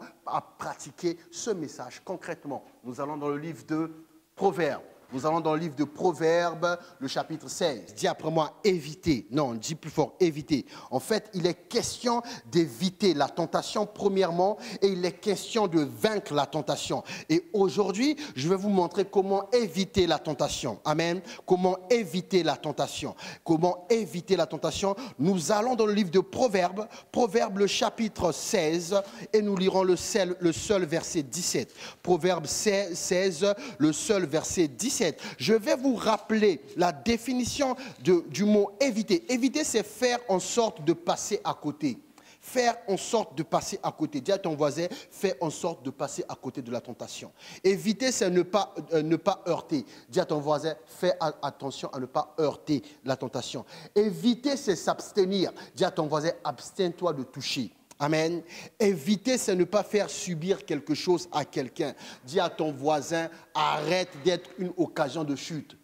pratiquer ce message. Concrètement, nous allons dans le livre de Proverbes. Nous allons dans le livre de Proverbes, le chapitre 16. Dis après moi, éviter. Non, dis plus fort, éviter. En fait, il est question d'éviter la tentation premièrement et il est question de vaincre la tentation. Et aujourd'hui, je vais vous montrer comment éviter la tentation. Amen. Comment éviter la tentation. Comment éviter la tentation. Nous allons dans le livre de Proverbes, Proverbes le chapitre 16 et nous lirons le seul verset 17. Proverbes 16, le seul verset 17. Je vais vous rappeler la définition du mot éviter. Éviter, c'est faire en sorte de passer à côté. Faire en sorte de passer à côté. Dis à ton voisin, fais en sorte de passer à côté de la tentation. Éviter, c'est ne pas heurter. Dis à ton voisin, fais attention à ne pas heurter la tentation. Éviter, c'est s'abstenir. Dis à ton voisin, abstiens-toi de toucher. Amen. Éviter, c'est ne pas faire subir quelque chose à quelqu'un. Dis à ton voisin, arrête d'être une occasion de chute.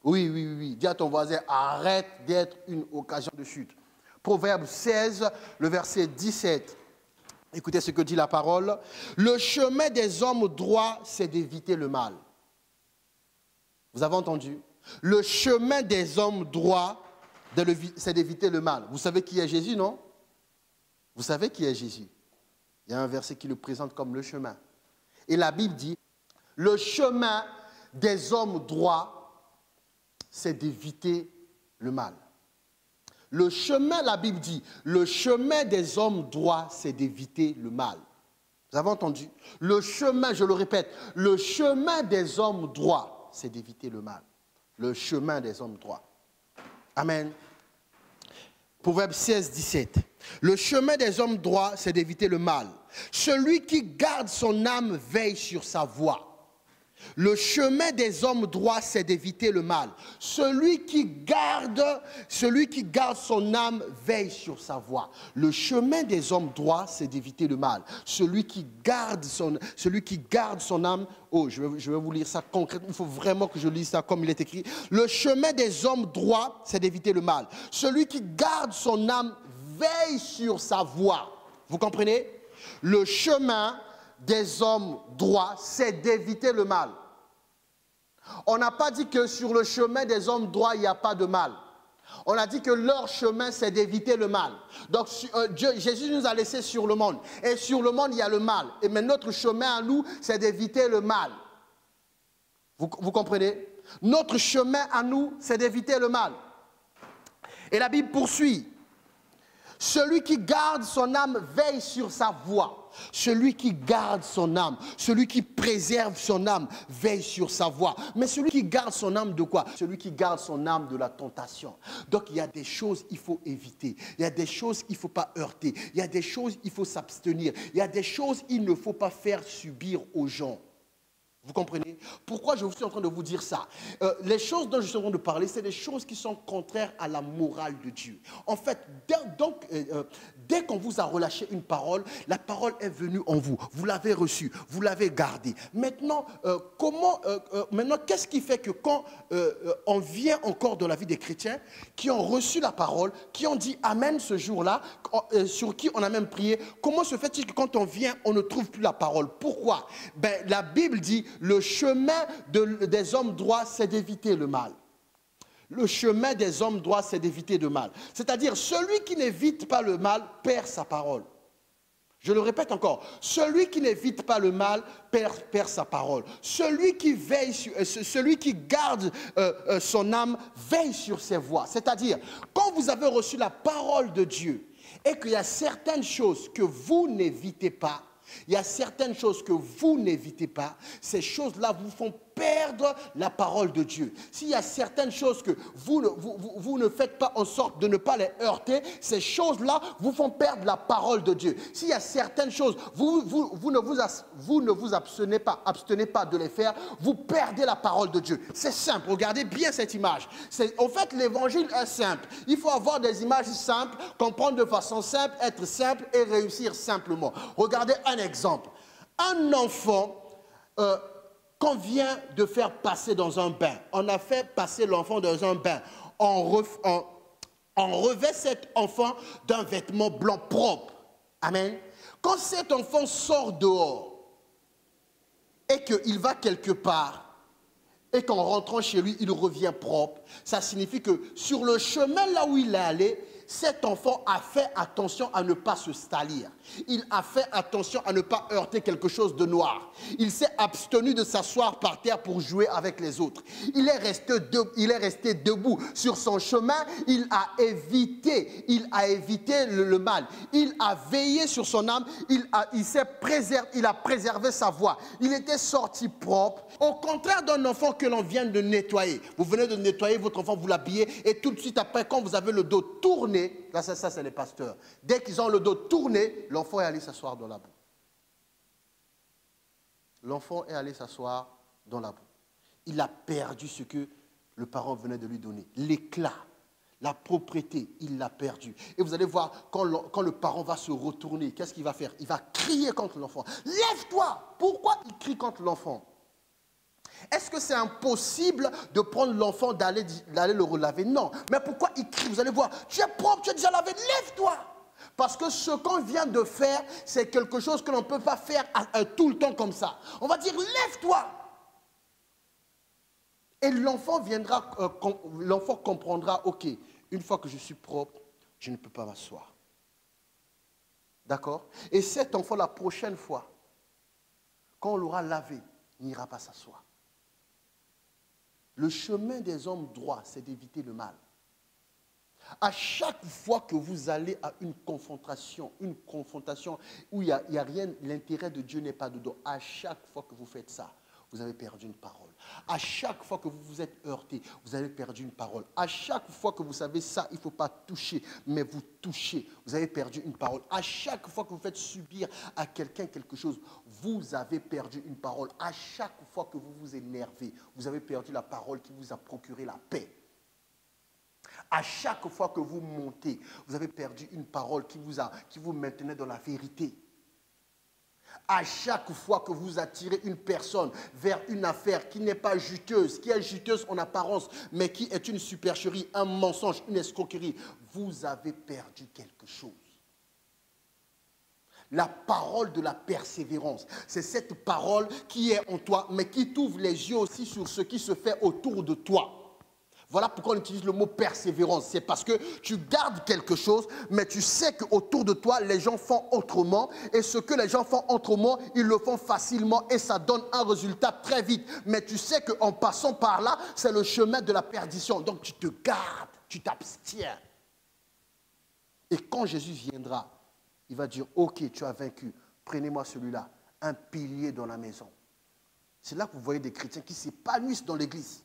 Oui, oui, oui, oui. Dis à ton voisin, arrête d'être une occasion de chute. Proverbe 16, le verset 17. Écoutez ce que dit la parole. Le chemin des hommes droits, c'est d'éviter le mal. Vous avez entendu? Le chemin des hommes droits, c'est d'éviter le mal. Vous savez qui est Jésus, non? Vous savez qui est Jésus? Il y a un verset qui le présente comme le chemin. Et la Bible dit, le chemin des hommes droits, c'est d'éviter le mal. Le chemin, la Bible dit, le chemin des hommes droits, c'est d'éviter le mal. Vous avez entendu? Le chemin, je le répète, le chemin des hommes droits, c'est d'éviter le mal. Le chemin des hommes droits. Amen. Proverbe 16, 17. Le chemin des hommes droits, c'est d'éviter le mal. Celui qui garde son âme veille sur sa voie. Le chemin des hommes droits, c'est d'éviter le mal. Celui qui garde son âme veille sur sa voie. Le chemin des hommes droits, c'est d'éviter le mal. Celui qui garde son âme, oh, je vais vous lire ça concrètement, il faut vraiment que je lise ça comme il est écrit. Le chemin des hommes droits, c'est d'éviter le mal. Celui qui garde son âme veille sur sa voie. Vous comprenez? Le chemin des hommes droits, c'est d'éviter le mal. On n'a pas dit que sur le chemin des hommes droits, il n'y a pas de mal. On a dit que leur chemin, c'est d'éviter le mal. Donc, Jésus nous a laissés sur le monde. Et sur le monde, il y a le mal. Et mais notre chemin à nous, c'est d'éviter le mal. Vous comprenez? Notre chemin à nous, c'est d'éviter le mal. Et la Bible poursuit. Celui qui garde son âme veille sur sa voie. Celui qui garde son âme, celui qui préserve son âme, veille sur sa voie. Mais celui qui garde son âme de quoi? Celui qui garde son âme de la tentation. Donc il y a des choses qu'il faut éviter. Il y a des choses qu'il ne faut pas heurter. Il y a des choses qu'il faut s'abstenir. Il y a des choses qu'il ne faut pas faire subir aux gens. Vous comprenez? Pourquoi je suis en train de vous dire ça? Les choses dont je suis en train de parler, c'est des choses qui sont contraires à la morale de Dieu. En fait, dès qu'on vous a relâché une parole, la parole est venue en vous. Vous l'avez reçue, vous l'avez gardée. Maintenant, qu'est-ce qui fait que quand on vient encore dans la vie des chrétiens qui ont reçu la parole, qui ont dit Amen ce jour-là, sur qui on a même prié, comment se fait-il que quand on vient, on ne trouve plus la parole? Pourquoi? La Bible dit le chemin des hommes droits, c'est d'éviter le mal. Le chemin des hommes droits, c'est d'éviter le mal. C'est-à-dire, celui qui n'évite pas le mal perd sa parole. Je le répète encore, celui qui n'évite pas le mal perd sa parole. Celui qui garde son âme veille sur ses voies. C'est-à-dire, quand vous avez reçu la parole de Dieu et qu'il y a certaines choses que vous n'évitez pas, il y a certaines choses que vous n'évitez pas, ces choses-là vous font perdre la parole de Dieu. S'il y a certaines choses que vous ne faites pas en sorte de ne pas les heurter, ces choses-là vous font perdre la parole de Dieu. S'il y a certaines choses, vous ne vous abstenez pas de les faire, vous perdez la parole de Dieu. C'est simple, regardez bien cette image. En fait, l'évangile est simple. Il faut avoir des images simples, comprendre de façon simple, être simple et réussir simplement. Regardez un exemple. Un enfant qu'on vient de faire passer dans un bain. On a fait passer l'enfant dans un bain. On revêt cet enfant d'un vêtement blanc propre. Amen. Quand cet enfant sort dehors et qu'il va quelque part et qu'en rentrant chez lui, il revient propre, ça signifie que sur le chemin là où il est allé, cet enfant a fait attention à ne pas se salir. Il a fait attention à ne pas heurter quelque chose de noir. Il s'est abstenu de s'asseoir par terre pour jouer avec les autres. Il est resté debout sur son chemin. Il a évité le mal. Il a veillé sur son âme. Il a préservé sa voie. Il était sorti propre. Au contraire d'un enfant que l'on vient de nettoyer. Vous venez de nettoyer votre enfant, vous l'habillez et tout de suite après, quand vous avez le dos tourné, là, ça c'est les pasteurs. Dès qu'ils ont le dos tourné, l'enfant est allé s'asseoir dans la boue. L'enfant est allé s'asseoir dans la boue. Il a perdu ce que le parent venait de lui donner. L'éclat, La propriété, il l'a perdue. Et vous allez voir, quand le parent va se retourner, qu'est-ce qu'il va faire? Il va crier contre l'enfant. Lève-toi! Pourquoi il crie contre l'enfant? Est-ce que c'est impossible de prendre l'enfant, d'aller le relaver? Non. Mais pourquoi il crie? Vous allez voir, tu es propre, tu es déjà lavé, lève-toi! Parce que ce qu'on vient de faire, c'est quelque chose que l'on ne peut pas faire tout le temps comme ça. On va dire, lève-toi! Et l'enfant viendra, l'enfant comprendra, ok, une fois que je suis propre, je ne peux pas m'asseoir. D'accord? Et cet enfant, la prochaine fois, quand on l'aura lavé, il n'ira pas s'asseoir. Le chemin des hommes droits, c'est d'éviter le mal. À chaque fois que vous allez à une confrontation où il n'y a rien, l'intérêt de Dieu n'est pas dedans, à chaque fois que vous faites ça, vous avez perdu une parole. À chaque fois que vous vous êtes heurté, vous avez perdu une parole. À chaque fois que vous savez ça, il ne faut pas toucher, mais vous touchez, vous avez perdu une parole. À chaque fois que vous faites subir à quelqu'un quelque chose, vous avez perdu une parole. À chaque fois que vous vous énervez, vous avez perdu la parole qui vous a procuré la paix. À chaque fois que vous montez, vous avez perdu une parole qui vous maintenait dans la vérité. À chaque fois que vous attirez une personne vers une affaire qui n'est pas juteuse, qui est juteuse en apparence, mais qui est une supercherie, un mensonge, une escroquerie, vous avez perdu quelque chose. La parole de la persévérance, c'est cette parole qui est en toi, mais qui t'ouvre les yeux aussi sur ce qui se fait autour de toi. Voilà pourquoi on utilise le mot persévérance. C'est parce que tu gardes quelque chose, mais tu sais qu'autour de toi, les gens font autrement. Et ce que les gens font autrement, ils le font facilement et ça donne un résultat très vite. Mais tu sais qu'en passant par là, c'est le chemin de la perdition. Donc tu te gardes, tu t'abstiens. Et quand Jésus viendra, il va dire, ok, tu as vaincu, prenez-moi celui-là, un pilier dans la maison. C'est là que vous voyez des chrétiens qui s'épanouissent dans l'église.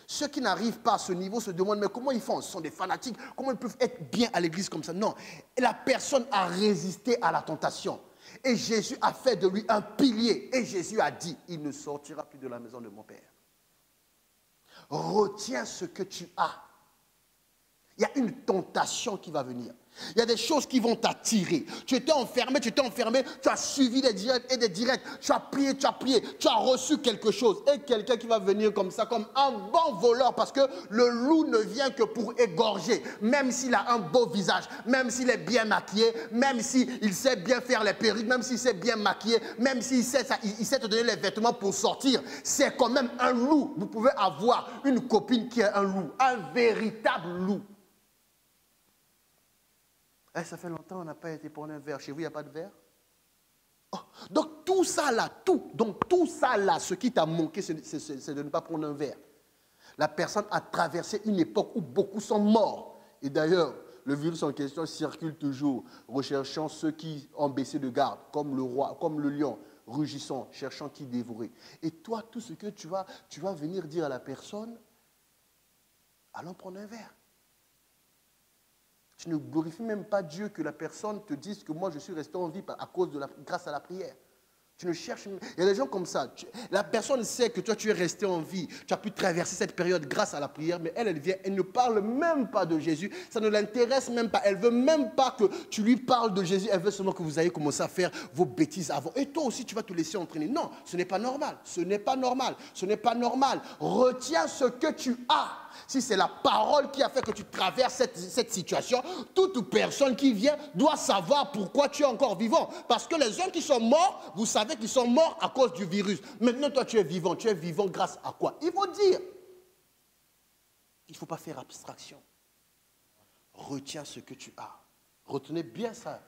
Ceux qui n'arrivent pas à ce niveau se demandent, mais comment ils font? Ce sont des fanatiques, comment ils peuvent être bien à l'église comme ça? Non, la personne a résisté à la tentation. Et Jésus a fait de lui un pilier. Et Jésus a dit, il ne sortira plus de la maison de mon Père. Retiens ce que tu as. Il y a une tentation qui va venir. Il y a des choses qui vont t'attirer. Tu étais enfermé, tu as suivi des directs et des directs. Tu as prié, tu as reçu quelque chose. Et quelqu'un qui va venir comme ça, comme un bon voleur, parce que le loup ne vient que pour égorger. Même s'il a un beau visage, même s'il est bien maquillé, même s'il sait bien faire les perruques, même s'il sait bien maquiller, même s'il sait te donner les vêtements pour sortir, c'est quand même un loup. Vous pouvez avoir une copine qui est un loup, un véritable loup. Eh, ça fait longtemps qu'on n'a pas été prendre un verre. Chez vous, il n'y a pas de verre? Oh, donc tout ça là, ce qui t'a manqué, c'est de ne pas prendre un verre. La personne a traversé une époque où beaucoup sont morts. Et d'ailleurs, le virus en question circule toujours, recherchant ceux qui ont baissé de garde, comme le roi, comme le lion, rugissant, cherchant qui dévorer. Et toi, tout ce que tu vas venir dire à la personne, allons prendre un verre. Tu ne glorifies même pas Dieu que la personne te dise que moi je suis resté en vie grâce à la prière. Tu ne cherches. Il y a des gens comme ça. La personne sait que toi tu es resté en vie. Tu as pu traverser cette période grâce à la prière, mais elle vient, elle ne parle même pas de Jésus. Ça ne l'intéresse même pas. Elle ne veut même pas que tu lui parles de Jésus. Elle veut seulement que vous ayez commencé à faire vos bêtises avant. Et toi aussi tu vas te laisser entraîner. Non, ce n'est pas normal. Ce n'est pas normal. Ce n'est pas normal. Retiens ce que tu as. Si c'est la parole qui a fait que tu traverses cette situation, toute personne qui vient doit savoir pourquoi tu es encore vivant. Parce que les gens qui sont morts, vous savez qu'ils sont morts à cause du virus. Maintenant, toi, tu es vivant. Tu es vivant grâce à quoi? Il faut dire. Il ne faut pas faire abstraction. Retiens ce que tu as. Retenez bien ça.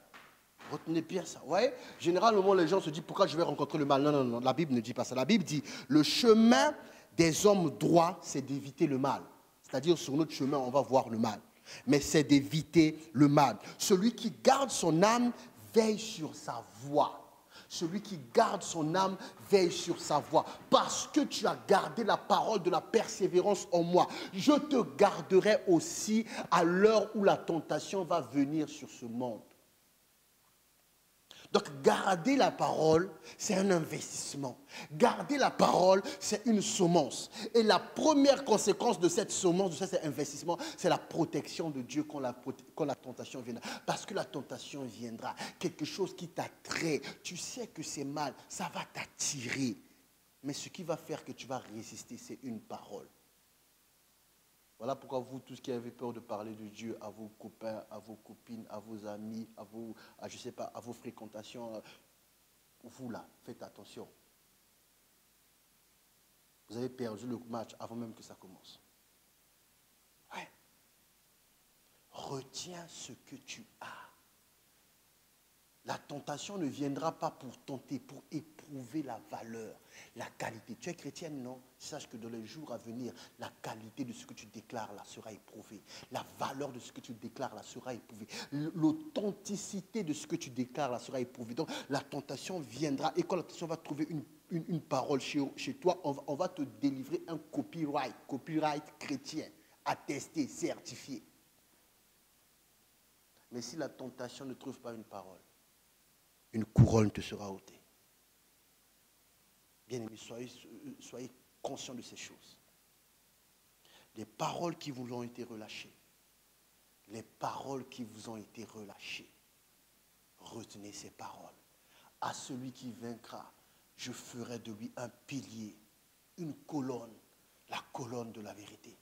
Retenez bien ça. Vous voyez? Généralement, les gens se disent, pourquoi je vais rencontrer le mal? Non, non, non. La Bible ne dit pas ça. La Bible dit, le chemin des hommes droits, c'est d'éviter le mal. C'est-à-dire, sur notre chemin, on va voir le mal. Mais c'est d'éviter le mal. Celui qui garde son âme veille sur sa voie. Celui qui garde son âme veille sur sa voie. Parce que tu as gardé la parole de la persévérance en moi, je te garderai aussi à l'heure où la tentation va venir sur ce monde. Donc, garder la parole, c'est un investissement. Garder la parole, c'est une semence. Et la première conséquence de cette semence, de cet investissement, c'est la protection de Dieu quand la tentation viendra. Parce que la tentation viendra, quelque chose qui t'attrait, tu sais que c'est mal, ça va t'attirer. Mais ce qui va faire que tu vas résister, c'est une parole. Voilà pourquoi vous, tous qui avez peur de parler de Dieu à vos copains, à vos copines, à vos amis, je sais pas, à vos fréquentations, vous là, faites attention. Vous avez perdu le match avant même que ça commence. Ouais. Retiens ce que tu as. La tentation ne viendra pas pour tenter, pour éprouver la valeur, la qualité. Tu es chrétienne, non? Sache que dans les jours à venir, la qualité de ce que tu déclares là sera éprouvée. La valeur de ce que tu déclares là sera éprouvée. L'authenticité de ce que tu déclares là sera éprouvée. Donc la tentation viendra et quand la tentation va trouver une parole chez toi, on va te délivrer un copyright chrétien, attesté, certifié. Mais si la tentation ne trouve pas une parole, une couronne te sera ôtée. Bien-aimés, soyez conscients de ces choses. Les paroles qui vous ont été relâchées, les paroles qui vous ont été relâchées, retenez ces paroles. À celui qui vaincra, je ferai de lui un pilier, une colonne, la colonne de la vérité.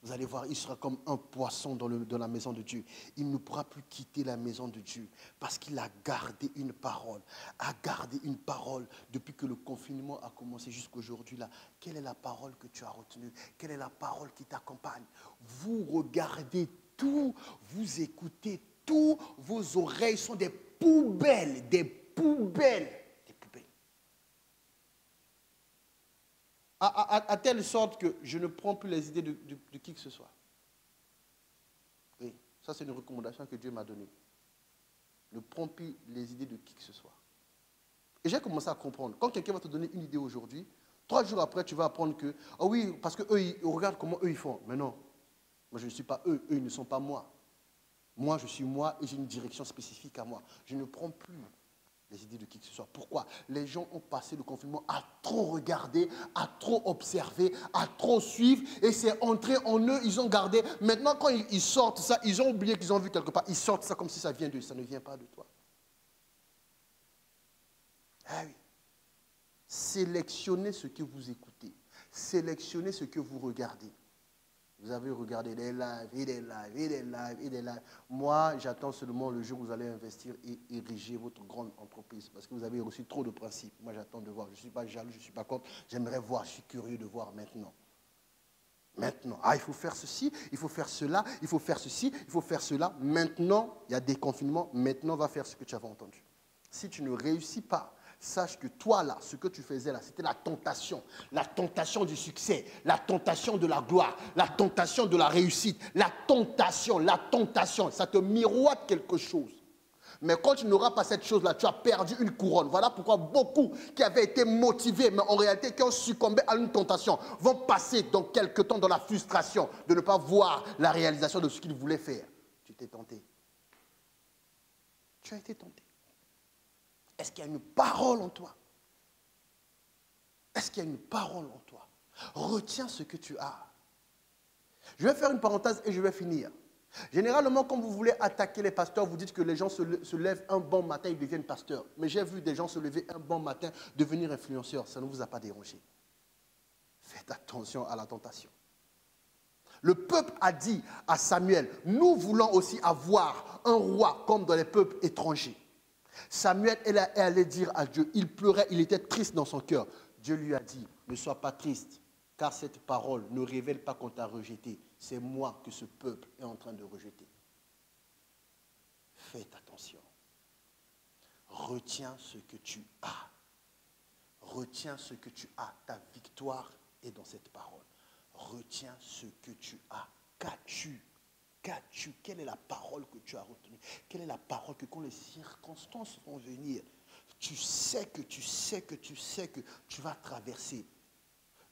Vous allez voir, il sera comme un poisson dans la maison de Dieu. Il ne pourra plus quitter la maison de Dieu parce qu'il a gardé une parole. A gardé une parole depuis que le confinement a commencé jusqu'aujourd'hui. Quelle est la parole que tu as retenue? Quelle est la parole qui t'accompagne? Vous regardez tout, vous écoutez tout. Vos oreilles sont des poubelles, des poubelles. À telle sorte que je ne prends plus les idées de qui que ce soit. Oui, ça c'est une recommandation que Dieu m'a donnée. Ne prends plus les idées de qui que ce soit. Et j'ai commencé à comprendre. Quand quelqu'un va te donner une idée aujourd'hui, 3 jours après, tu vas apprendre que, ah oui, parce qu'eux, ils regardent comment eux ils font. Mais non, moi je ne suis pas eux, eux ils ne sont pas moi. Moi je suis moi et j'ai une direction spécifique à moi. Je ne prends plus les idées de qui que ce soit. Pourquoi? Les gens ont passé le confinement à trop regarder, à trop observer, à trop suivre, et c'est entré en eux, ils ont gardé. Maintenant, quand ils sortent ça, ils ont oublié qu'ils ont vu quelque part, ils sortent ça comme si ça vient d'eux, ça ne vient pas de toi. Ah oui. Sélectionnez ce que vous écoutez, sélectionnez ce que vous regardez. Vous avez regardé des lives, et des lives, et des lives, et des lives. Moi, j'attends seulement le jour où vous allez investir et ériger votre grande entreprise. Parce que vous avez reçu trop de principes. Moi, j'attends de voir. Je ne suis pas jaloux, je ne suis pas contre. J'aimerais voir, je suis curieux de voir maintenant. Maintenant. Ah, il faut faire ceci, il faut faire cela, il faut faire ceci, il faut faire cela. Maintenant, il y a des confinements. Maintenant, va faire ce que tu avais entendu. Si tu ne réussis pas, sache que toi là, ce que tu faisais là, c'était la tentation du succès, la tentation de la gloire, la tentation de la réussite, la tentation, ça te miroite quelque chose. Mais quand tu n'auras pas cette chose-là, tu as perdu une couronne. Voilà pourquoi beaucoup qui avaient été motivés, mais en réalité qui ont succombé à une tentation, vont passer dans quelque temps dans la frustration de ne pas voir la réalisation de ce qu'ils voulaient faire. Tu t'es tenté. Tu as été tenté. Est-ce qu'il y a une parole en toi? Est-ce qu'il y a une parole en toi? Retiens ce que tu as. Je vais faire une parenthèse et je vais finir. Généralement, quand vous voulez attaquer les pasteurs, vous dites que les gens se lèvent un bon matin, ils deviennent pasteurs. Mais j'ai vu des gens se lever un bon matin, devenir influenceurs. Ça ne vous a pas dérangé. Faites attention à la tentation. Le peuple a dit à Samuel, nous voulons aussi avoir un roi comme dans les peuples étrangers. Samuel est allé dire à Dieu, il pleurait, il était triste dans son cœur. Dieu lui a dit, ne sois pas triste, car cette parole ne révèle pas qu'on t'a rejeté. C'est moi que ce peuple est en train de rejeter. Faites attention. Retiens ce que tu as. Retiens ce que tu as. Ta victoire est dans cette parole. Retiens ce que tu as. Qu'as-tu? Qu'as-tu? Quelle est la parole que tu as retenue? Quelle est la parole que quand les circonstances vont venir, tu sais que tu vas traverser?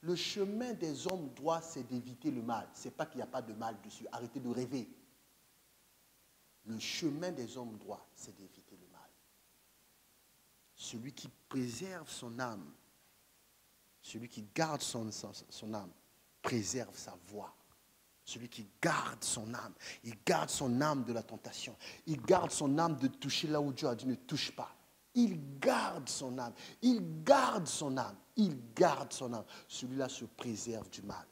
Le chemin des hommes droits, c'est d'éviter le mal. Ce n'est pas qu'il n'y a pas de mal dessus. Arrêtez de rêver. Le chemin des hommes droits, c'est d'éviter le mal. celui qui préserve son âme, celui qui garde son âme, préserve sa voix. Celui qui garde son âme, il garde son âme de la tentation. Il garde son âme de toucher là où Dieu a dit ne touche pas. Il garde son âme, il garde son âme, il garde son âme. Celui-là se préserve du mal.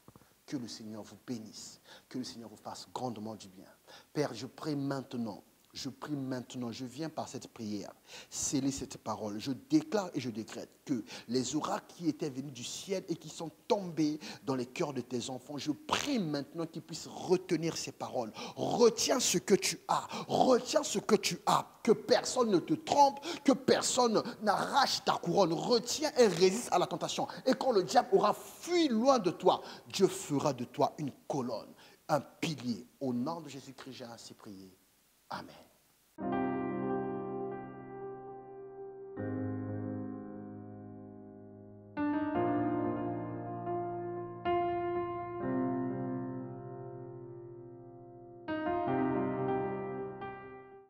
Que le Seigneur vous bénisse, que le Seigneur vous fasse grandement du bien. Père, je prie maintenant, je viens par cette prière, sceller cette parole. Je déclare et je décrète que les oracles qui étaient venus du ciel et qui sont tombés dans les cœurs de tes enfants, je prie maintenant qu'ils puissent retenir ces paroles. Retiens ce que tu as, retiens ce que tu as, que personne ne te trompe, que personne n'arrache ta couronne. Retiens et résiste à la tentation. Et quand le diable aura fui loin de toi, Dieu fera de toi une colonne, un pilier. Au nom de Jésus-Christ, j'ai ainsi prié. Amen.